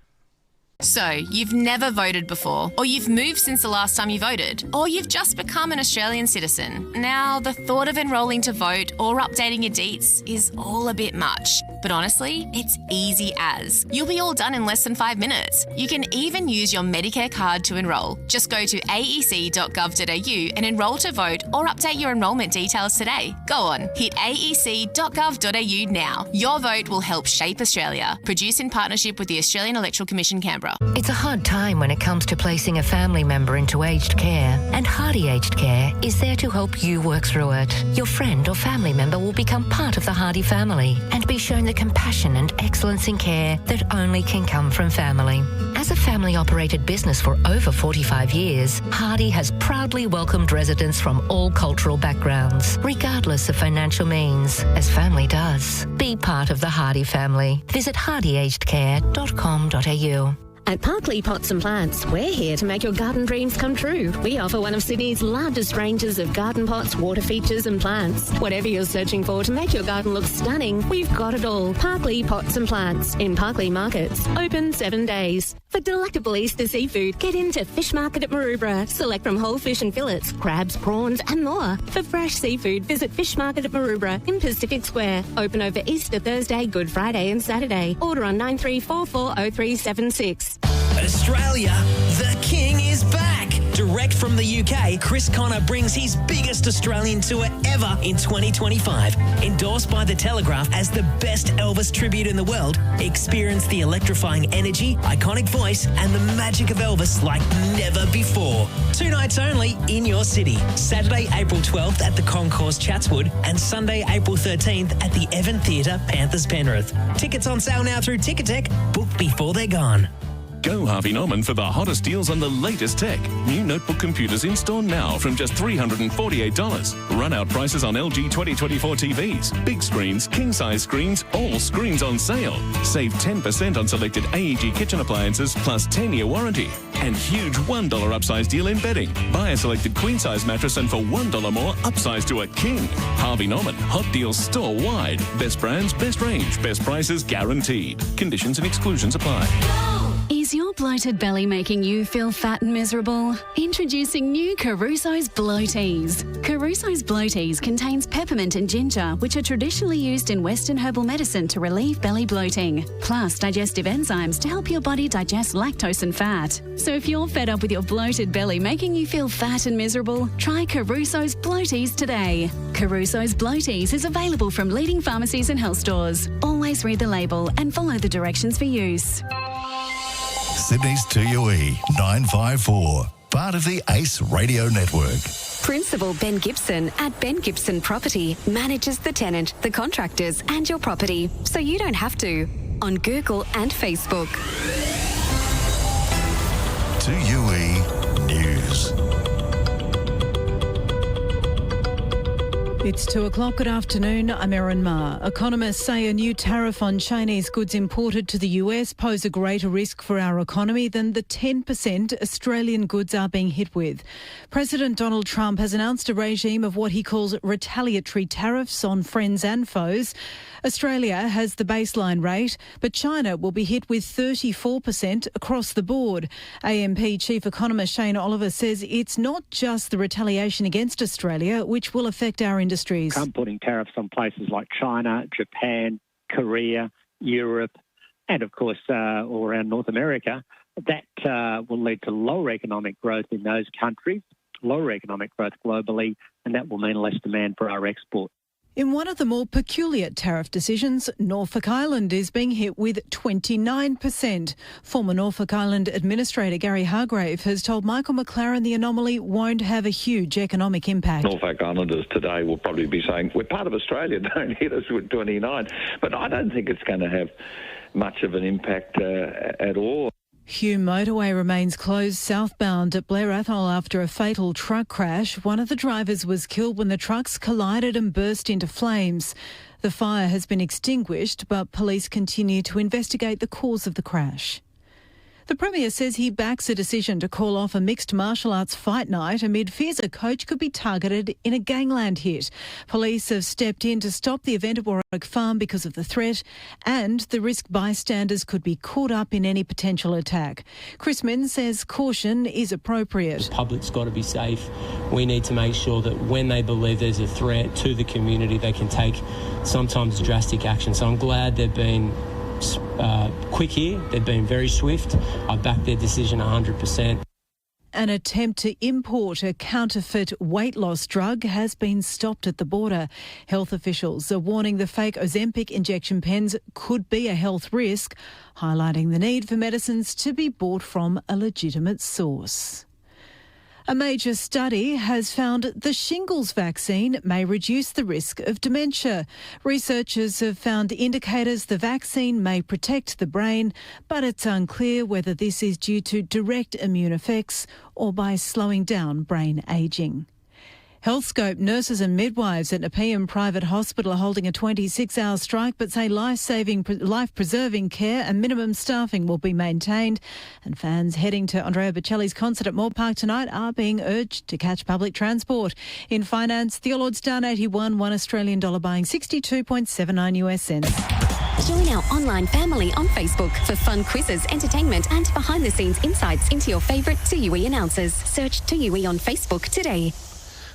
So, you've never voted before, or you've moved since the last time you voted, or you've just become an Australian citizen. Now, the thought of enrolling to vote or updating your deets is all a bit much. But honestly, it's easy as. You'll be all done in less than 5 minutes. You can even use your Medicare card to enrol. Just go to aec.gov.au and enrol to vote or update your enrolment details today. Go on, hit aec.gov.au now. Your vote will help shape Australia. Produced in partnership with the Australian Electoral Commission, Canberra. It's a hard time when it comes to placing a family member into aged care, and Hardy Aged Care is there to help you work through it. Your friend or family member will become part of the Hardy family and be shown the compassion and excellence in care that only can come from family. As a family-operated business for over 45 years, Hardy has proudly welcomed residents from all cultural backgrounds, regardless of financial means, as family does. Be part of the Hardy family. Visit hardyagedcare.com.au. At Parkley Pots and Plants, we're here to make your garden dreams come true. We offer one of Sydney's largest ranges of garden pots, water features and plants. Whatever you're searching for to make your garden look stunning, we've got it all. Parkley Pots and Plants in Parkley Markets. Open 7 days. For delectable Easter seafood, get into Fish Market at Maroubra. Select from whole fish and fillets, crabs, prawns and more. For fresh seafood, visit Fish Market at Maroubra in Pacific Square. Open over Easter Thursday, Good Friday and Saturday. Order on 93440376. Australia, the King is back. Direct from the UK, Chris Connor brings his biggest Australian tour ever in 2025. Endorsed by The Telegraph as the best Elvis tribute in the world, experience the electrifying energy, iconic voice, and the magic of Elvis like never before. 2 nights only in your city. Saturday, April 12th at the Concourse Chatswood and Sunday, April 13th at the Evan Theatre, Panthers Penrith. Tickets on sale now through Ticketek. Book before they're gone. Go Harvey Norman for the hottest deals on the latest tech. New notebook computers in store now from just $348. Run-out prices on LG 2024 TVs. Big screens, king-size screens, all screens on sale. Save 10% on selected AEG kitchen appliances plus 10-year warranty. And huge $1 upsize deal in bedding. Buy a selected queen-size mattress and for $1 more, upsize to a king. Harvey Norman, hot deals store-wide. Best brands, best range, best prices guaranteed. Conditions and exclusions apply. Is your bloated belly making you feel fat and miserable? Introducing new Caruso's Blow Teas. Caruso's Blow Teas contains peppermint and ginger, which are traditionally used in Western herbal medicine to relieve belly bloating, plus digestive enzymes to help your body digest lactose and fat. So if you're fed up with your bloated belly making you feel fat and miserable, try Caruso's Blow Teas today. Caruso's Blow Teas is available from leading pharmacies and health stores. Always read the label and follow the directions for use. Sydney's 2UE 954, part of the ACE Radio Network. Principal Ben Gibson at Ben Gibson Property manages the tenant, the contractors and your property, so you don't have to. On Google and Facebook. 2UE News. It's 2 o'clock. Good afternoon. I'm Erin Ma. Economists say a new tariff on Chinese goods imported to the US pose a greater risk for our economy than the 10% Australian goods are being hit with. President Donald Trump has announced a regime of what he calls retaliatory tariffs on friends and foes. Australia has the baseline rate, but China will be hit with 34% across the board. AMP Chief Economist Shane Oliver says it's not just the retaliation against Australia which will affect our industries. Trump putting tariffs on places like China, Japan, Korea, Europe, and of course all around North America, that will lead to lower economic growth in those countries, lower economic growth globally, and that will mean less demand for our export. In one of the more peculiar tariff decisions, Norfolk Island is being hit with 29%. Former Norfolk Island Administrator Gary Hargrave has told Michael McLaren the anomaly won't have a huge economic impact. Norfolk Islanders today will probably be saying, we're part of Australia, don't hit us with 29. But I don't think it's going to have much of an impact at all. Hume Motorway remains closed southbound at Blair Athol after a fatal truck crash. One of the drivers was killed when the trucks collided and burst into flames. The fire has been extinguished, but police continue to investigate the cause of the crash. The Premier says he backs a decision to call off a mixed martial arts fight night amid fears a coach could be targeted in a gangland hit. Police have stepped in to stop the event at Warwick Farm because of the threat and the risk bystanders could be caught up in any potential attack. Chris Min says caution is appropriate. The public's got to be safe. We need to make sure that when they believe there's a threat to the community, they can take sometimes drastic action. So I'm glad they've been quick here. They've been very swift. I back their decision 100%. An attempt to import a counterfeit weight loss drug has been stopped at the border. Health officials are warning the fake Ozempic injection pens could be a health risk, highlighting the need for medicines to be bought from a legitimate source. A major study has found the shingles vaccine may reduce the risk of dementia. Researchers have found indicators the vaccine may protect the brain, but it's unclear whether this is due to direct immune effects or by slowing down brain ageing. HealthScope nurses and midwives at Nepean Private Hospital are holding a 26-hour strike but say life-preserving care and minimum staffing will be maintained. And fans heading to Andrea Bocelli's concert at Moore Park tonight are being urged to catch public transport. In finance, the All Ords down 81, $1 Australian dollar buying 62.79 US cents. Join our online family on Facebook for fun quizzes, entertainment and behind-the-scenes insights into your favourite TUE announcers. Search TUE on Facebook today.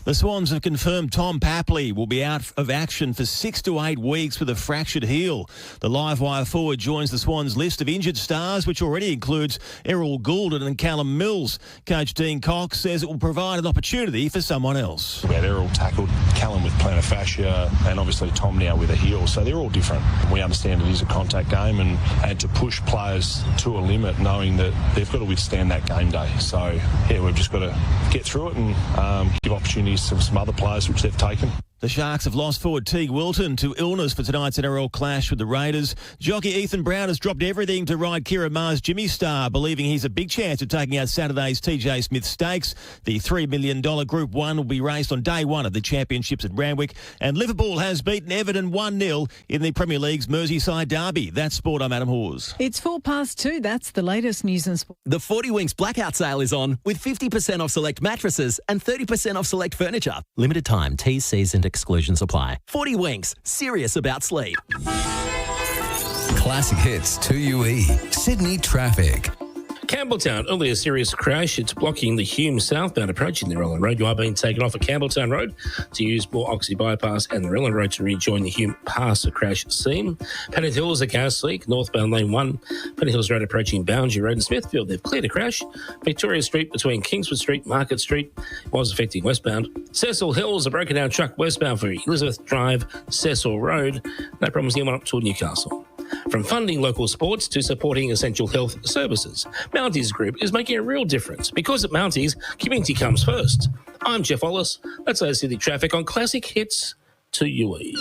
The Swans have confirmed Tom Papley will be out of action for 6 to 8 weeks with a fractured heel. The Livewire forward joins the Swans list of injured stars, which already includes Errol Goulden and Callum Mills. Coach Dean Cox says it will provide an opportunity for someone else. We had Errol tackled, Callum with plantar fascia, and obviously Tom now with a heel. So they're all different. We understand it is a contact game and to push players to a limit, knowing that they've got to withstand that game day. So, yeah, we've just got to get through it and give opportunities to some other players which they've taken. The Sharks have lost forward Teague Wilton to illness for tonight's NRL clash with the Raiders. Jockey Ethan Brown has dropped everything to ride Kira Ma's Jimmy Star, believing he's a big chance of taking out Saturday's TJ Smith Stakes. The $3 million Group 1 will be raced on day one of the championships at Randwick. And Liverpool has beaten Everton 1-0 in the Premier League's Merseyside derby. That's sport. I'm Adam Hawes. It's 2:04. That's the latest news and sport. The 40 Winks blackout sale is on with 50% off select mattresses and 30% off select furniture. Limited time. T's, C's and exclusions apply. 40 Winks. Serious about sleep. Classic Hits 2UE. Sydney traffic. Campbelltown, earlier serious crash. It's blocking the Hume southbound approach in the Relland Road. You are being taken off at Campbelltown Road to use Moore Oxley Bypass and the Relland Road to rejoin the Hume past the crash scene. Pennant Hills, a gas leak, northbound lane 1. Pennant Hills Road approaching Boundary Road in Smithfield. They've cleared a crash. Victoria Street between Kingswood Street, Market Street was affecting westbound. Cecil Hills, a broken down truck westbound for Elizabeth Drive, Cecil Road. No problems near one up toward Newcastle. From funding local sports to supporting essential health services, Mounties Group is making a real difference because at Mounties, community comes first. I'm Jeff Wallace. That's our city traffic on Classic Hits 2UE.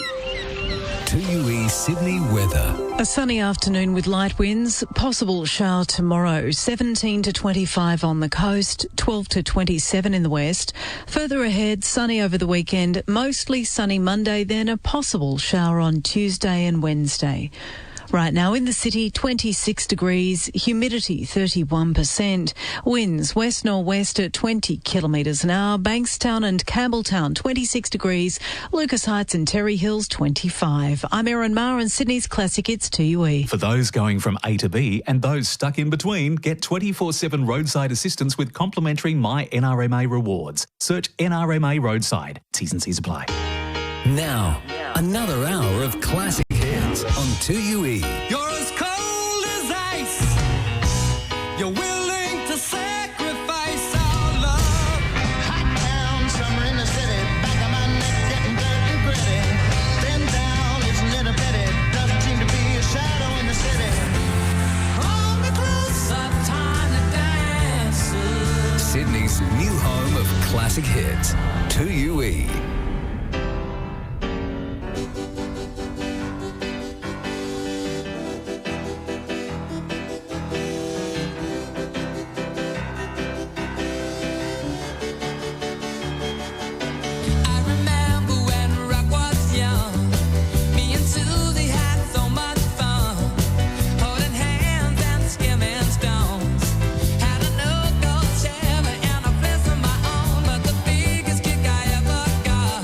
2UE Sydney weather. A sunny afternoon with light winds, possible shower tomorrow, 17 to 25 on the coast, 12 to 27 in the west. Further ahead, sunny over the weekend, mostly sunny Monday, then a possible shower on Tuesday and Wednesday. Right now in the city, 26 degrees, humidity 31%, winds west-northwest at 20 kilometres an hour, Bankstown and Campbelltown 26 degrees, Lucas Heights and Terry Hills 25. I'm Erin Maher and Sydney's Classic Hits 2UE. For those going from A to B and those stuck in between, get 24/7 roadside assistance with complimentary My NRMA rewards. Search NRMA Roadside. T's and C's apply. Now, another hour of classic hits on 2UE. You're as cold as ice. You're willing to sacrifice our love. Hot town, summer in the city. Back of my neck getting dirt and gritty. Been down, isn't it a pity? Doesn't seem to be a shadow in the city. Hold me closer, tiny dancer. Sydney's new home of classic hits, 2UE. Had a no-go Chevy and a place of my own, but the biggest kick I ever got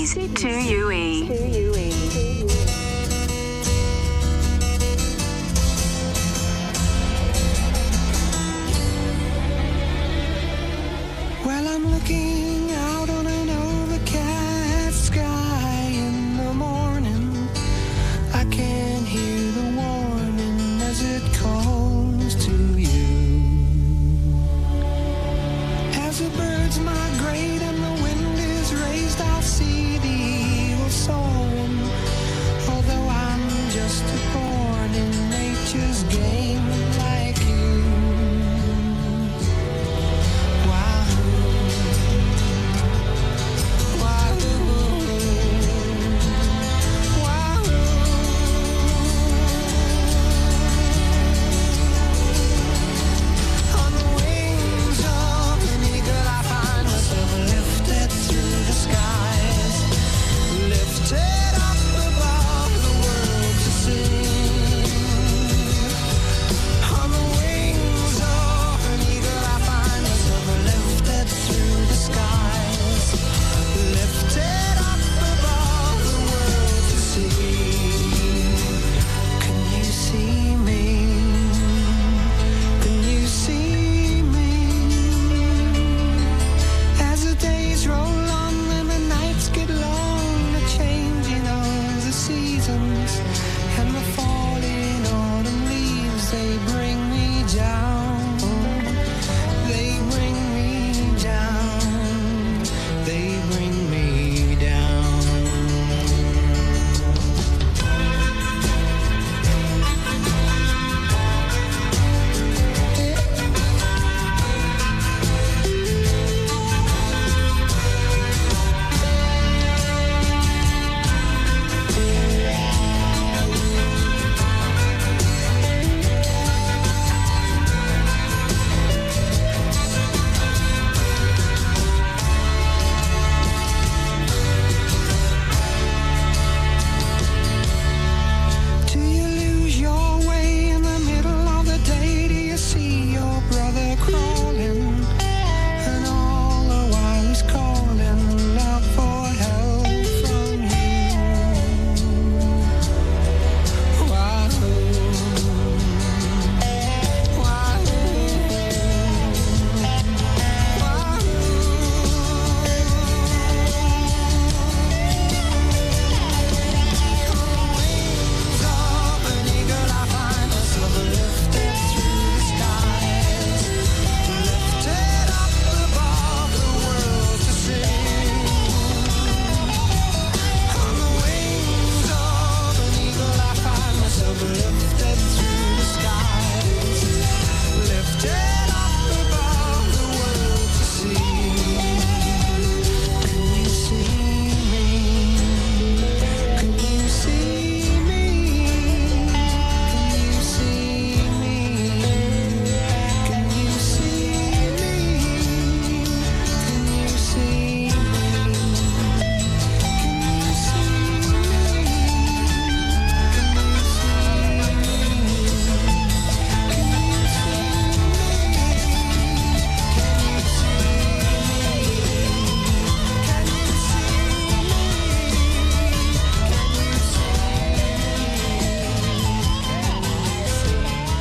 Sydney's 2UE. Well, I'm looking out on an overcast sky in the morning. I can hear the warning as it calls to you. As the birds migrate and the wind is raised, I'll see the eagle soaring. Although I'm just a pawn in nature's game like you.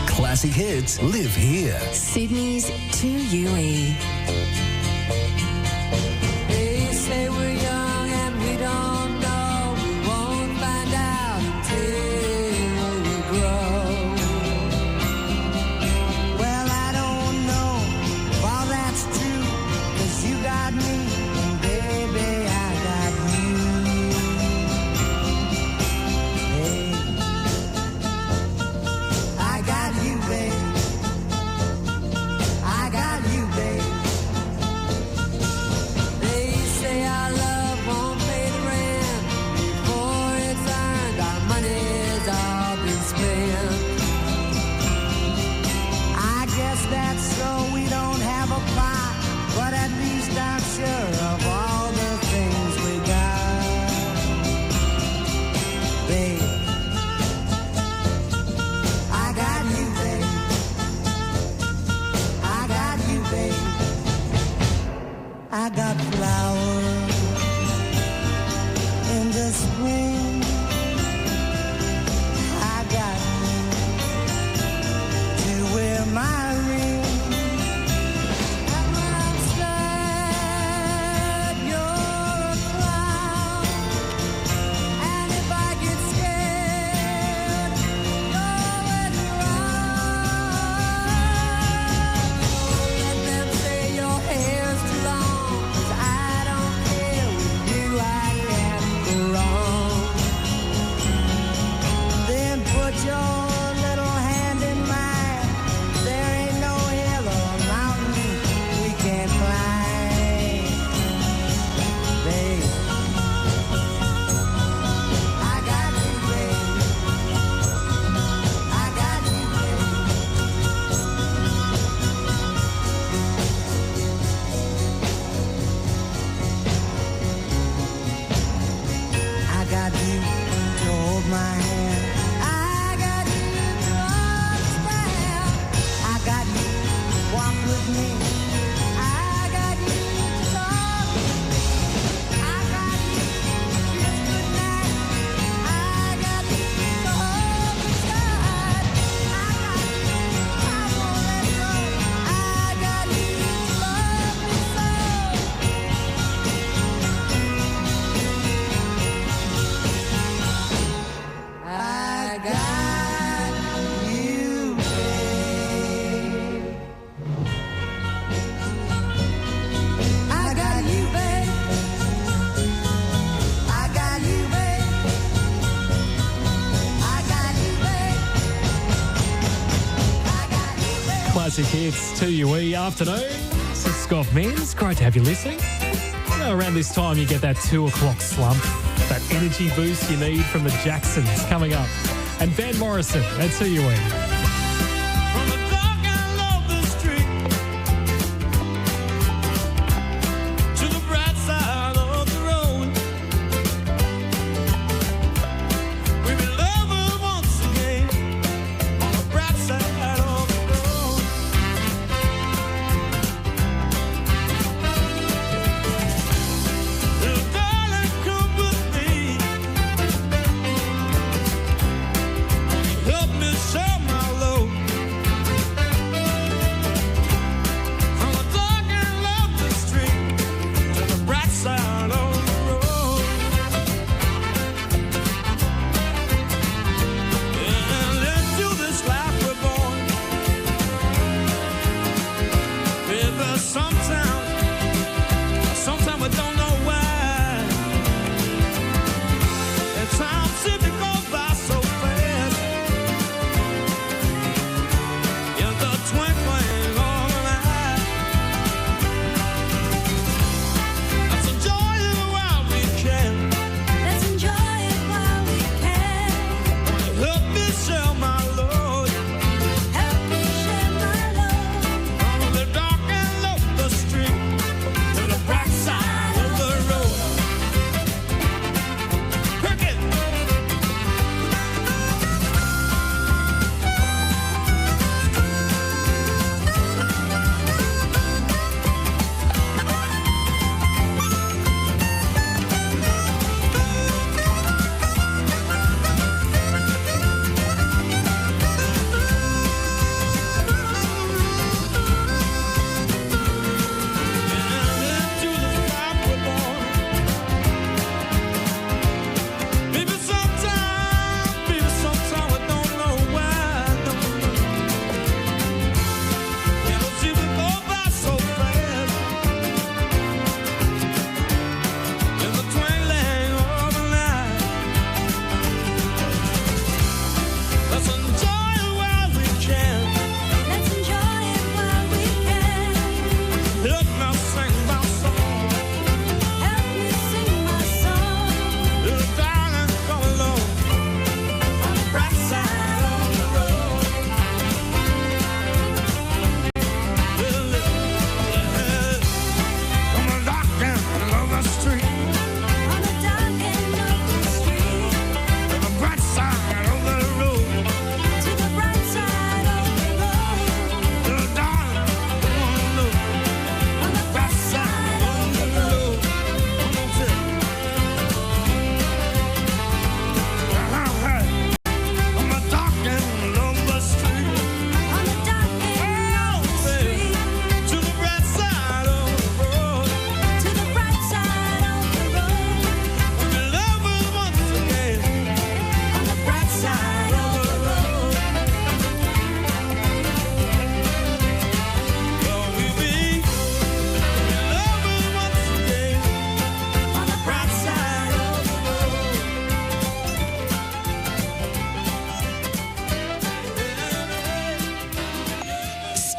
Classic hits live here. Sydney's 2UE. They say we're young and we don't know. We won't find out until we grow. Well, I don't know if all that's true, 'cause you got me, and baby, I got you. Hey, I got you, babe. I got you, babe. They say our love won't pay the rent before it's earned. Our money's all been spent. I guess that's so we don't have a pot, but at least I'm sure of all the things we got. Babe, I got you, babe. I got you, babe. I got flowers Classic Hits, 2UE afternoon. This is Scott Means. Great to have you listening. You know, around this time you get that 2 o'clock slump, that energy boost you need from the Jacksons coming up. And Van Morrison at 2UE.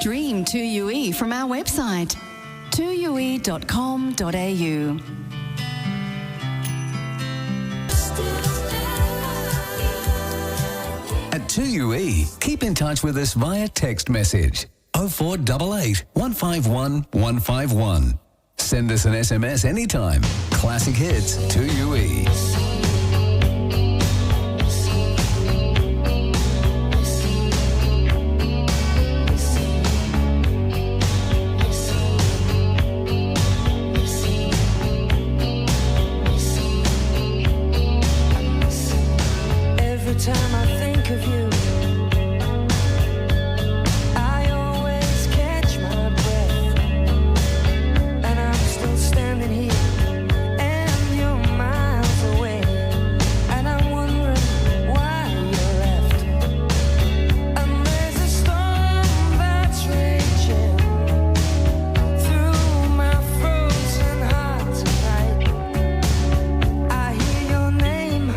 Stream 2UE from our website, 2ue.com.au. At 2UE, keep in touch with us via text message 0488 151 151. Send us an SMS anytime. Classic Hits 2UE. Every time I think of you, I always catch my breath, and I'm still standing here, and you're miles away, and I'm wondering why you left. And there's a storm that's raging through my frozen heart tonight. I hear your name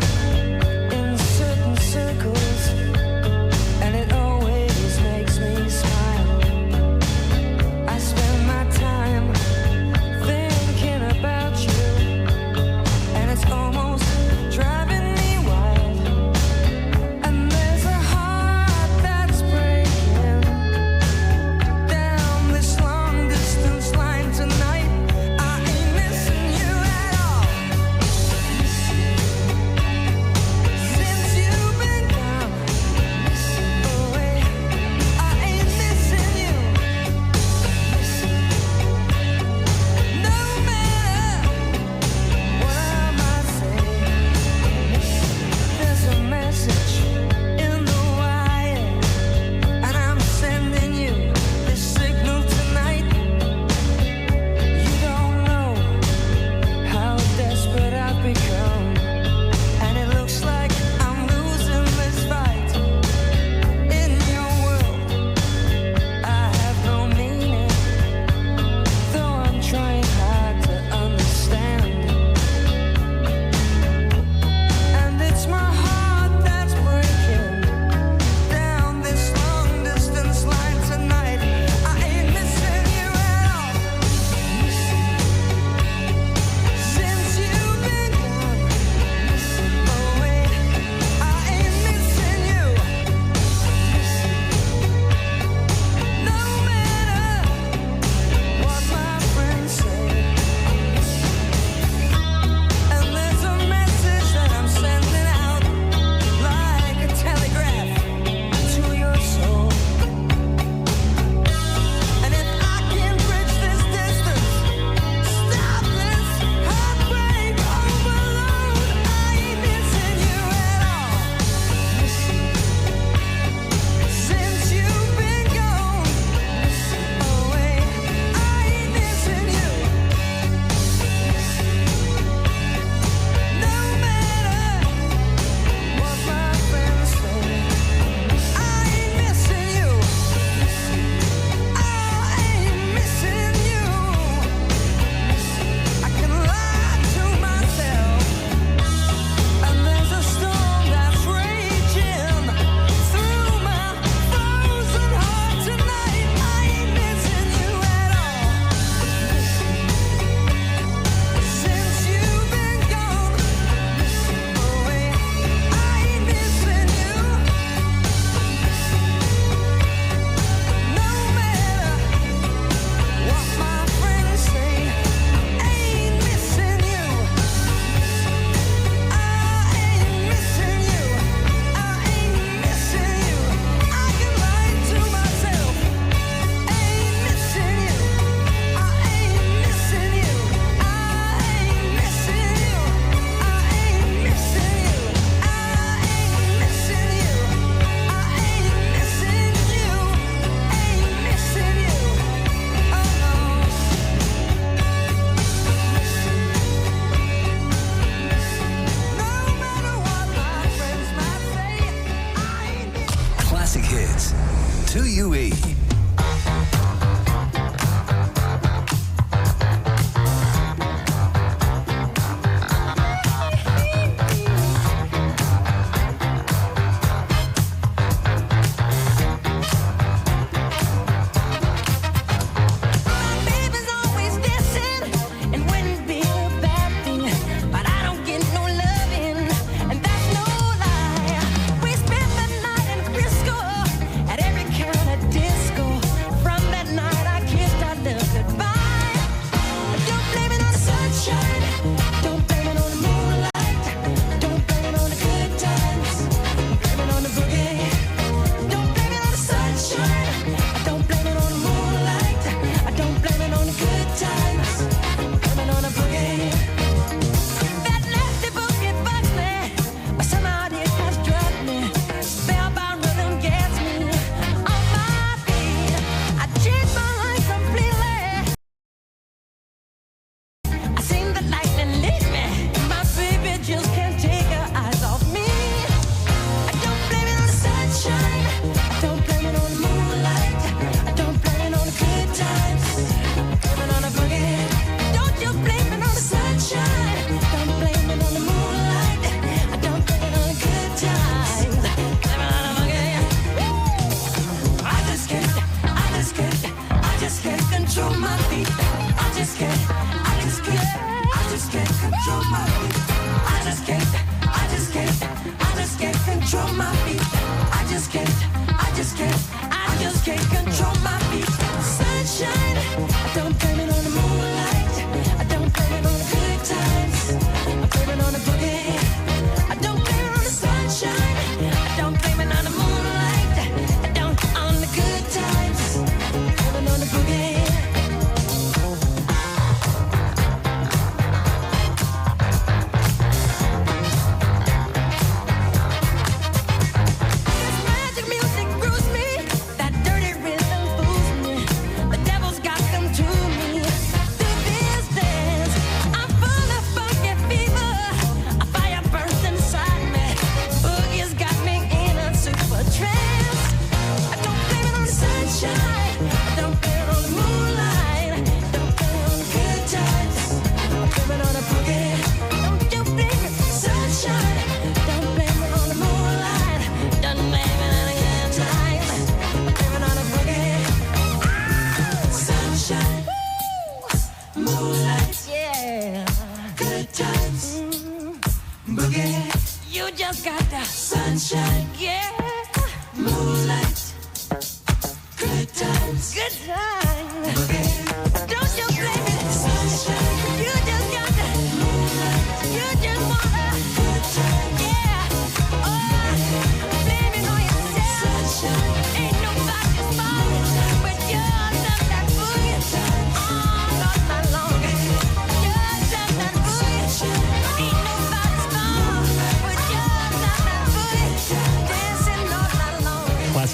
in certain circles, classic hits. 2UE.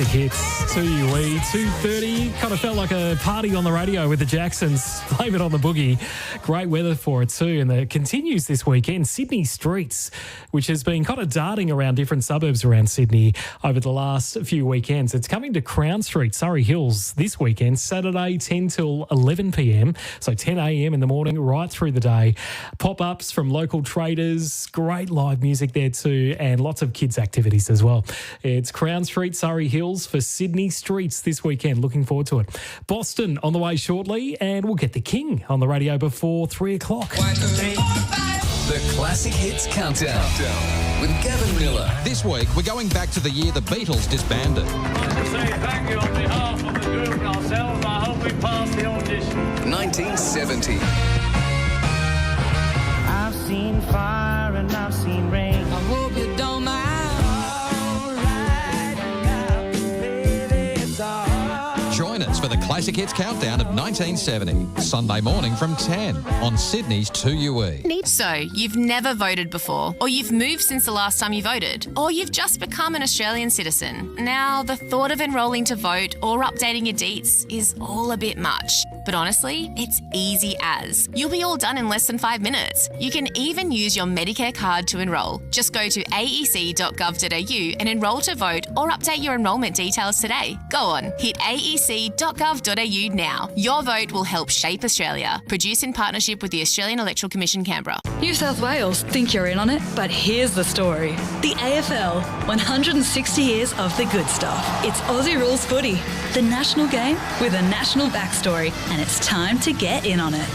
Hits, 2UE, 2:30. Kind of felt like a party on the radio with the Jacksons. Blame it on the boogie. Great weather for it too, and it continues this weekend. Sydney Streets, which has been kind of darting around different suburbs around Sydney over the last few weekends. It's coming to Crown Street, Surrey Hills this weekend, Saturday 10 till 11 p.m, so 10 a.m. in the morning right through the day. Pop-ups from local traders, great live music there too, and lots of kids' activities as well. It's Crown Street, Surrey Hills for Sydney Streets this weekend. Looking forward to it. Boston on the way shortly, and we'll get the King on the radio before 3 o'clock. The Classic Hits Countdown with Gavin Miller. This week, we're going back to the year the Beatles disbanded. I'd like to say thank you on behalf of the group and ourselves. I hope we pass the audition. 1970. I've seen fire and I've seen rain. I hope you don't mind. Join us for the Classic Hits Countdown of 1970. Sunday morning from 10 on Sydney's 2UE. So, you've never voted before, or you've moved since the last time you voted, or you've just become an Australian citizen. Now, the thought of enrolling to vote or updating your deets is all a bit much. But honestly, it's easy as. You'll be all done in less than 5 minutes. You can even use your Medicare card to enrol. Just go to aec.gov.au and enrol to vote or update your enrolment details today. Go on, hit aec.gov.au now. Your vote will help shape Australia. Produced in partnership with the Australian Electoral Commission, Canberra. New South Wales think you're in on it, but here's the story. The AFL, 160 years of the good stuff. It's Aussie Rules Footy, the national game with a national backstory, and it's time to get in on it.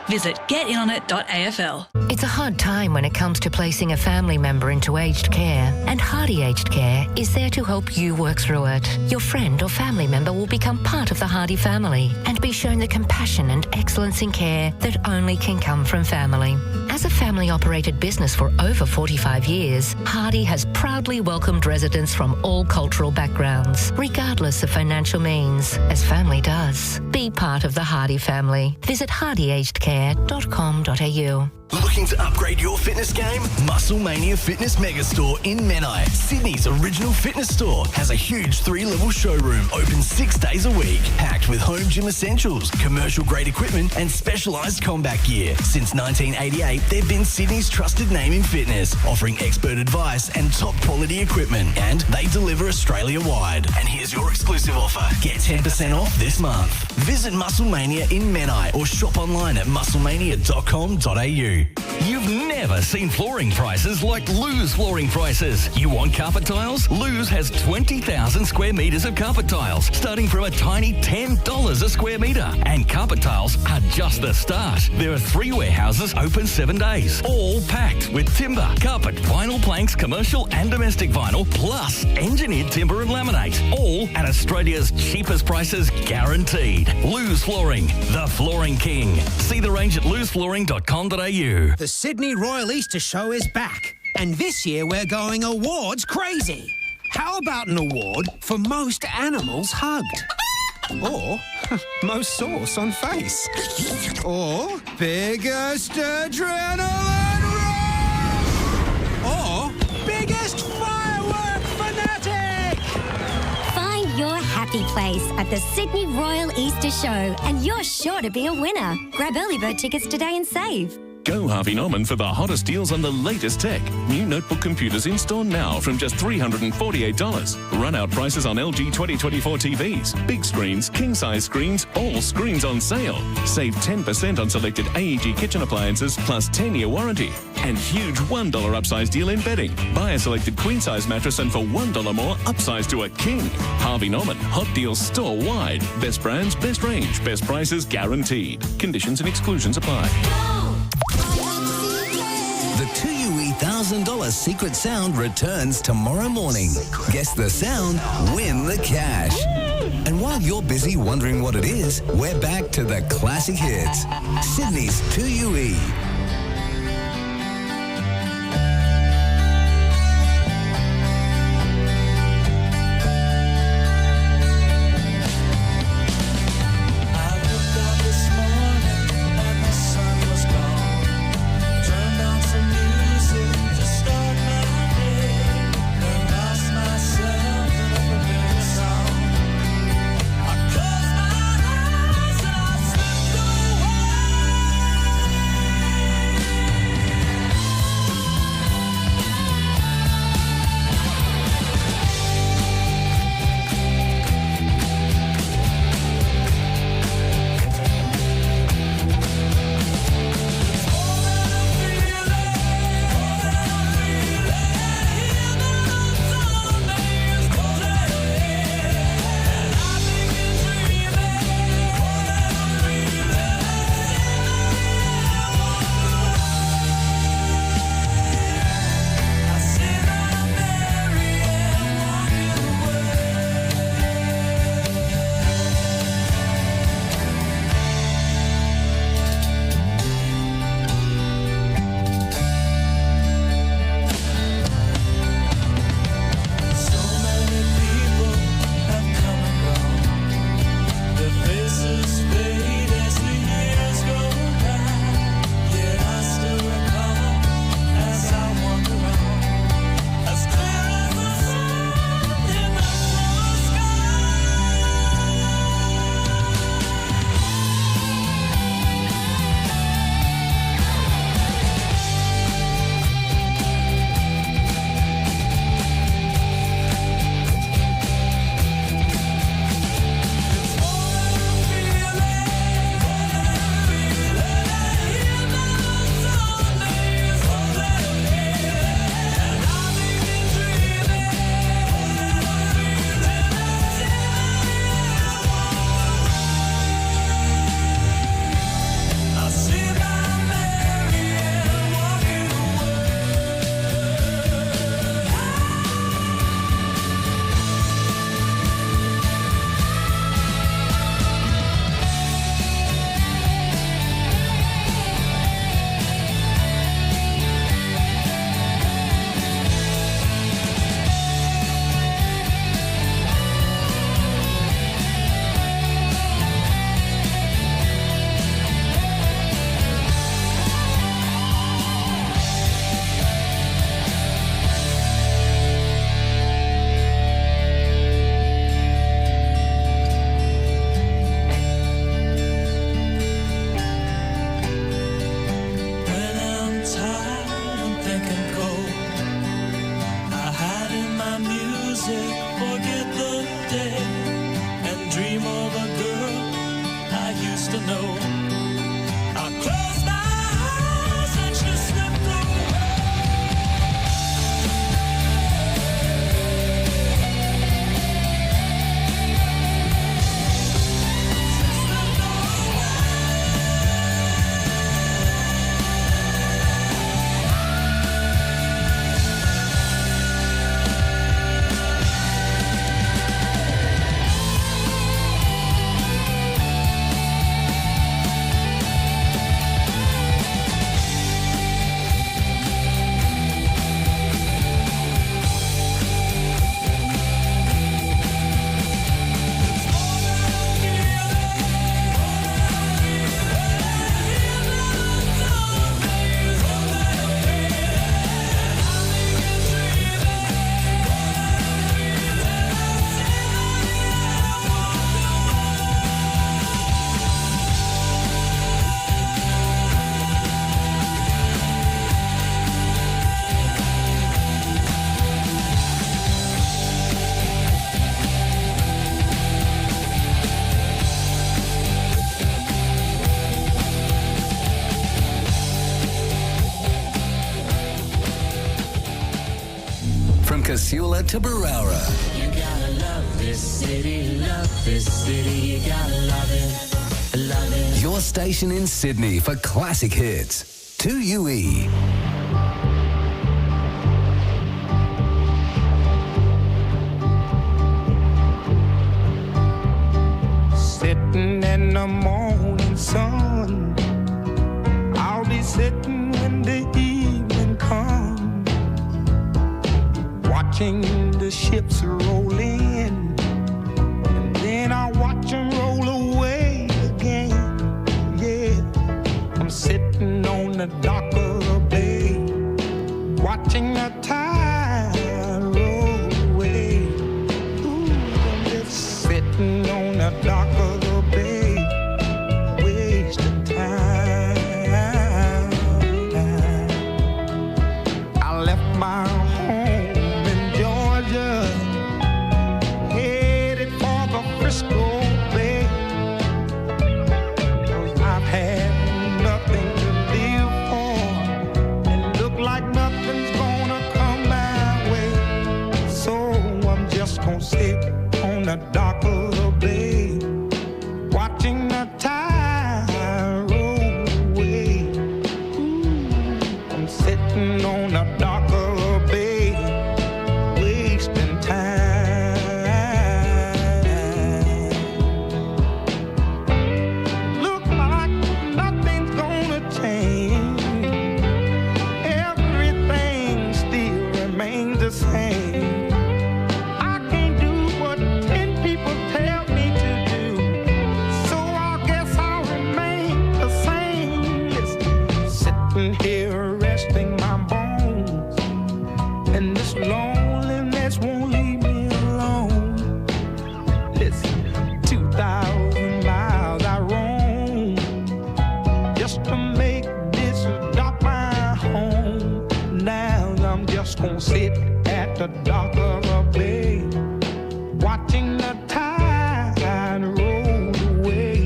Visit getinonit.afl. It's a hard time when it comes to placing a family member into aged care, and Hardy Aged Care is there to help you work through it. Your friend or family member will become part of the Hardy family and be shown the compassion and excellence in care that only can come from family. As a family-operated business for over 45 years, Hardy has proudly welcomed residents from all cultural backgrounds, regardless of financial means, as family does. Be part of the Hardy family. Visit hardyagedcare.com.au. Looking to upgrade your fitness game? Muscle Mania Fitness Megastore in Menai, Sydney's original fitness store, has a huge 3-level showroom open 6 days a week, packed with home gym essentials, commercial-grade equipment and specialised combat gear. Since 1988, they've been Sydney's trusted name in fitness, offering expert advice and top-quality equipment, and they deliver Australia-wide. And here's your exclusive offer. Get 10% off this month. Visit Muscle Mania in Menai or shop online at musclemania.com.au. You've never seen flooring prices like Lou's flooring prices. You want carpet tiles? Lou's has 20,000 square metres of carpet tiles, starting from a tiny $10 a square metre. And carpet tiles are just the start. There are 3 warehouses open 7 days, all packed with timber, carpet, vinyl planks, commercial and domestic vinyl, plus engineered timber and laminate, all at Australia's cheapest prices guaranteed. Lou's Flooring, the Flooring King. See the range at lousflooring.com.au. The Sydney Royal Easter Show is back, and this year we're going awards crazy. How about an award for most animals hugged? Or most sauce on face? Or biggest adrenaline rush? Or biggest firework fanatic? Find your happy place at the Sydney Royal Easter Show, and you're sure to be a winner. Grab early bird tickets today and save. Go Harvey Norman for the hottest deals on the latest tech. New notebook computers in store now from just $348. Run out prices on LG 2024 TVs. Big screens, king-size screens, all screens on sale. Save 10% on selected AEG kitchen appliances plus 10-year warranty. And huge $1 upsize deal in bedding. Buy a selected queen-size mattress and for $1 more, upsize to a king. Harvey Norman, hot deals store-wide. Best brands, best range, best prices guaranteed. Conditions and exclusions apply. The 2UE $1,000 secret sound returns tomorrow morning. Guess the sound, win the cash. And while you're busy wondering what it is, we're back to the classic hits. Sydney's 2UE. Westula to Barara. You gotta love this city, you gotta love it. Your station in Sydney for classic hits. 2UE. Sitting in the morning sun, I'll be sitting when the evening comes, watching the ships roll in, and then I'll watch them roll away again. Yeah, I'm sitting on the dock of the bay, watching the tide roll away. Ooh, I'm just sitting on the dock of the bay, wasting time. I left my home in Georgia, headed for the Frisco Bay, 'cause I've had nothing to live for, and look like nothing's gonna come my way. So I'm just gonna sit on the dock of the bay, watching the tide roll away. Ooh, I'm sitting on the dock of the bay, wasting time. Look like nothing's gonna change. Everything still remains the same. I can't do what 10 people tell me to do, so I guess I'll remain the same. Listen, sitting here resting my bones, and this loneliness won't leave me alone. Listen, 2,000 miles I roam just to make this dock my home. Now I'm just gonna sit at the dock of the bay, watching the tide roll away.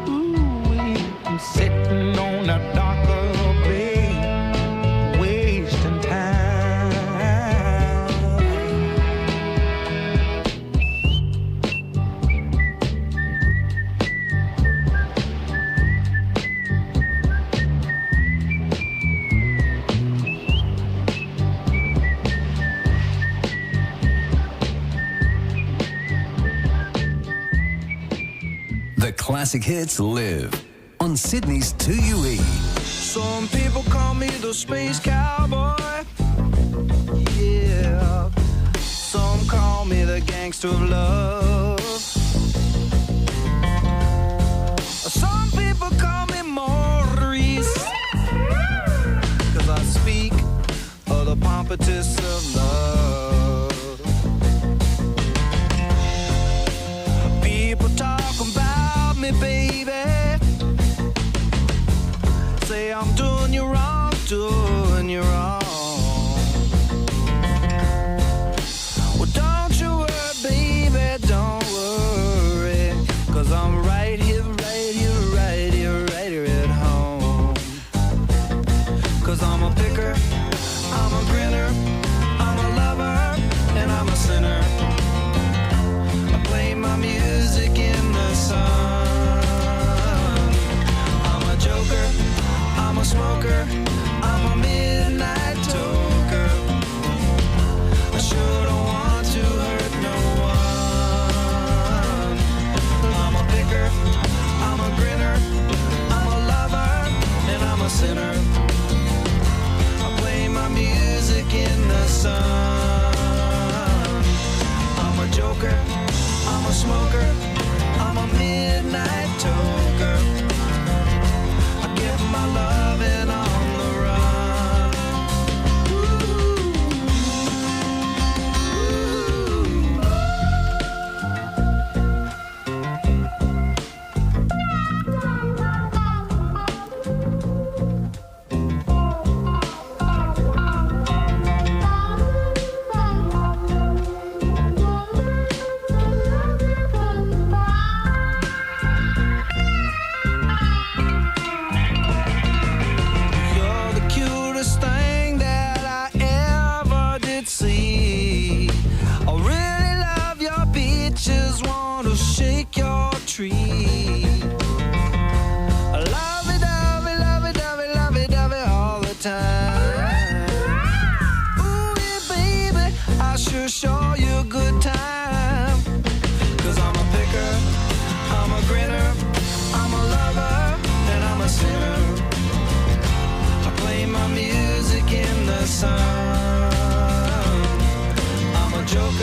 Ooh, I'm sitting on the dock of the bay, wasting time. The classic hits live on Sydney's 2UE. Some people call me the space cowboy. Yeah. Some call me the gangster of love. Some people call me Maurice, 'cause I speak of the pompatus of love. People talk about me, baby, say I'm doing you wrong, doing you wrong. Well, don't you worry, baby, don't worry, 'cause I'm right here, right here, right here, right here at home. 'Cause I'm a picker, I'm a grinner, I'm a lover, and I'm a sinner. I play my music in the sun. I'm a joker, I'm a smoker, I'm a midnight toker. I sure don't want to hurt no one. I'm a picker, I'm a grinner, I'm a lover, and I'm a sinner. I play my music in the sun. I'm a joker, I'm a smoker, I'm a midnight toker. I get my loving on the run.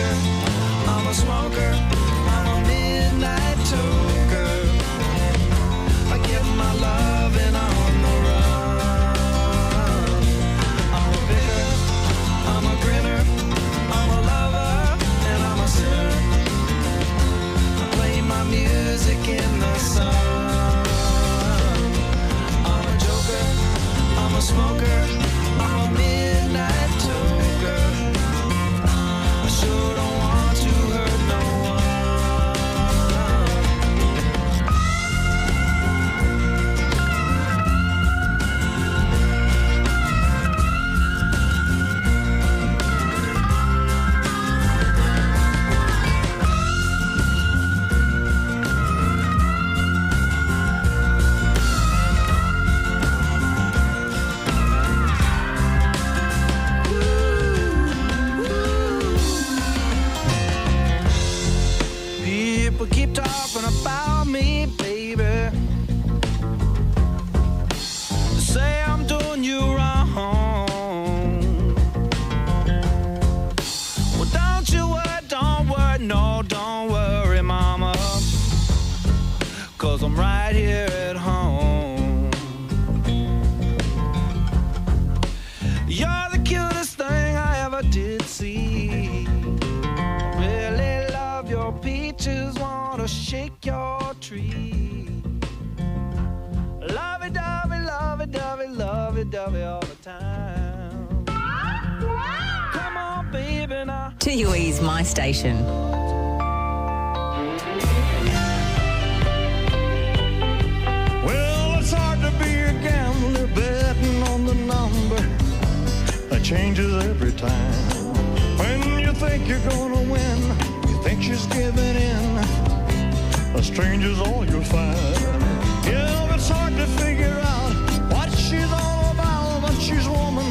joker, I'm a smoker, I'm a midnight toker. I get my loving on the run. I'm a bitter, I'm a grinner, I'm a lover, and I'm a sinner. I play my music in the sun. I'm a joker, I'm a smoker, I'm a midnight toker. I sure don't want to hurt no one. People keep talking about me, baby. They say I'm doing you wrong. Well, don't worry, no, don't worry, mama. 'Cause I'm right here at home. You're the cutest thing I ever did see. Really love your peaches, wanna shake your tree. Lovey-dovey, lovey-dovey, lovey-dovey all the time. Come on, baby, now. 2UE's My Station. Well, it's hard to be a gambler betting on the number that changes every time. When you think you're gonna win, you think she's giving in. A stranger's all you'll find. Yeah, it's hard to figure out what she's all about, but she's woman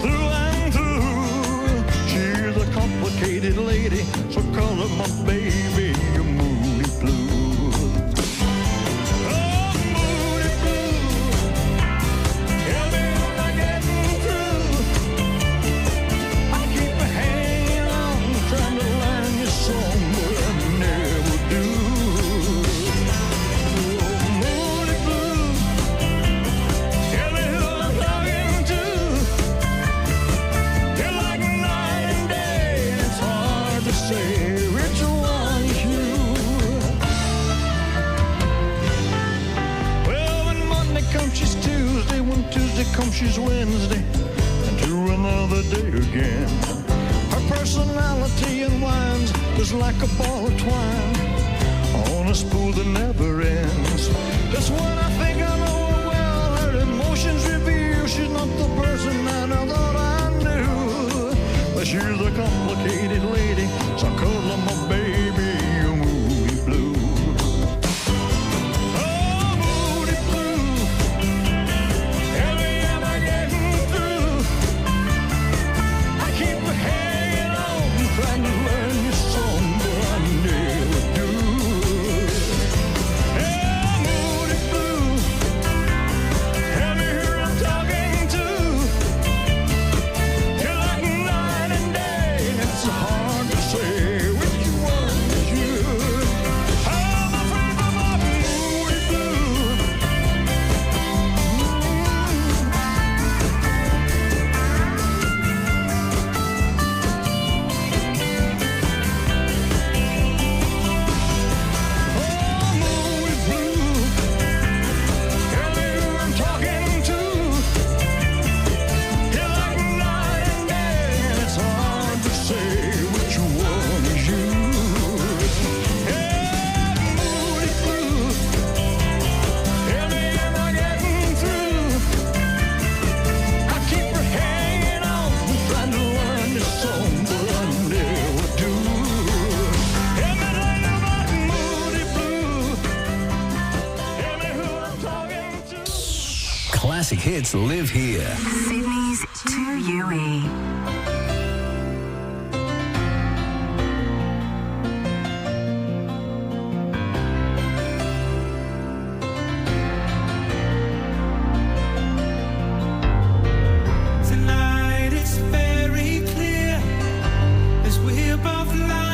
through and through. She's a complicated lady, so call her my baby, you moody blue. Oh, moody blue. Tell me am I getting through? I keep hanging on, trying to learn your song, but I never do. Oh, moody blue. Tell me who I'm talking to. You're like night and day, and it's hard to say which one is you. Well, when Monday comes, she's Tuesday. When Tuesday comes, she's Wednesday. And to another day again. Her personality unwinds just like a ball of twine on a spool that never ends. Just when I think I know her well, her emotions reveal she's not the person that I thought I knew. But she's a complicated lady, so I call her my baby, you moody blue. Oh, moody blue. Tell me am I getting through? I keep hanging on, trying to learn your song, but I never do. Hey, moody blue. Tell me who I'm talking to. You're like night and day, and it's hard to say which one is you. I'm afraid of my moody blue. Tell me who I'm talking to. You're like night and day, and it's hard to say which one is you. Yeah, moody blue. Tell me am I getting through? I keep hanging on, trying to learn this song, but I never do. Tell me about moody blue. Tell me who I'm talking to. Classic hits live here. Sydney's 2UE. Tonight it's very clear as we're both lying.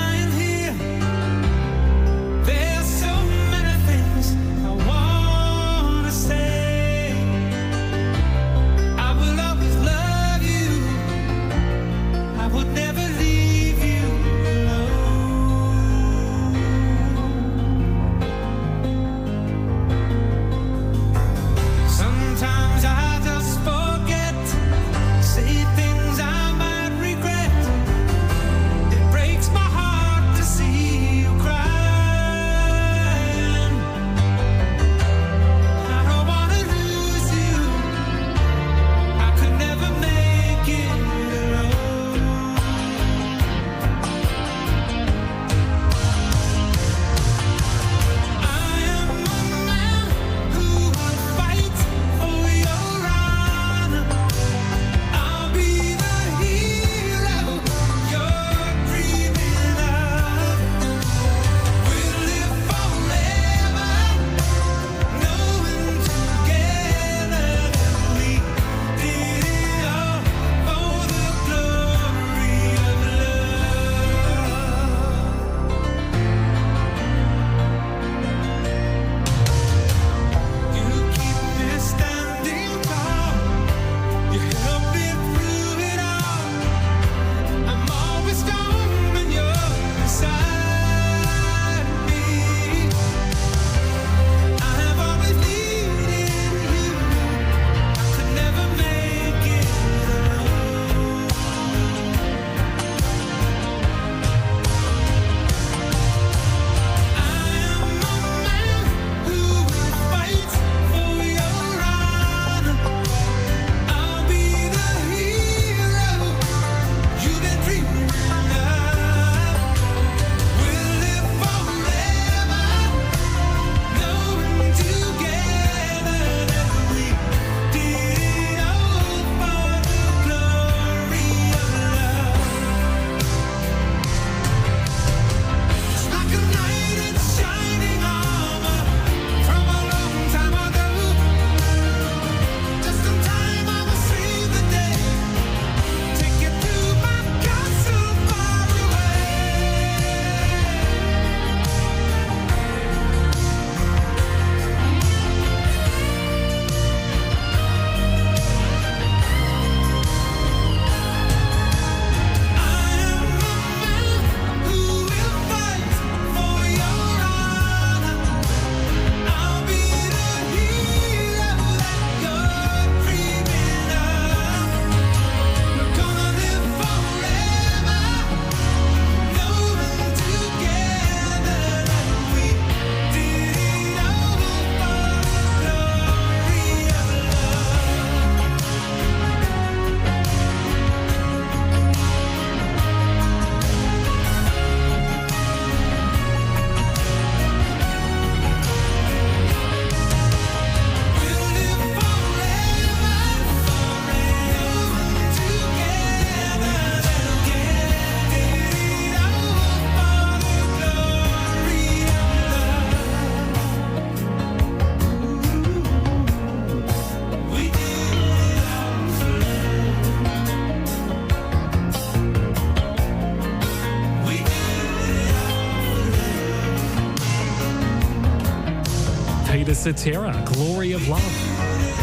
the Cetera, Glory of Love.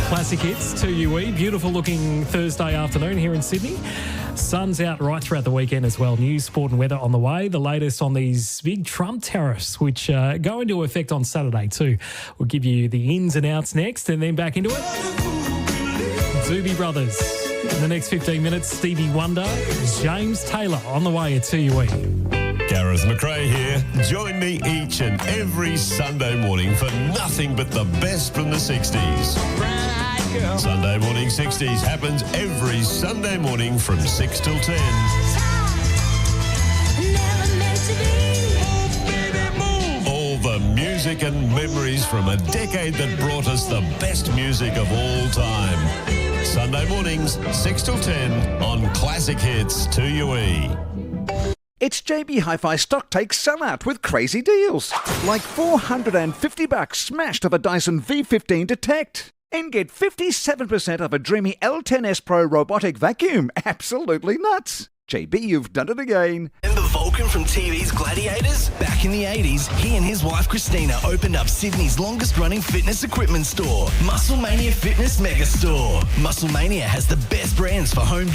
Classic hits, 2UE. Beautiful looking Thursday afternoon here in Sydney. Sun's out right throughout the weekend as well. News, sport and weather on the way. The latest on these big Trump tariffs, which go into effect on Saturday too. We'll give you the ins and outs next and then back into it. Doobie Brothers. In the next 15 minutes, Stevie Wonder, James Taylor on the way at 2UE. Gareth McRae here. Join me each and every Sunday morning for nothing but the best from the 60s. Sunday Morning 60s happens every Sunday morning from 6 till 10. All the music and memories from a decade that brought us the best music of all time. Sunday mornings, 6 till 10 on Classic Hits 2UE. It's JB Hi-Fi Stock Take Sellout with crazy deals. Like $450 smashed off a Dyson V15 Detect. And get 57% off a Dreamy L10S Pro robotic vacuum. Absolutely nuts. JB, you've done it again. Remember Vulcan from TV's Gladiators? Back in the 80s, he and his wife Christina opened up Sydney's longest running fitness equipment store, Muscle Mania Fitness Megastore. Muscle Mania has the best brands for home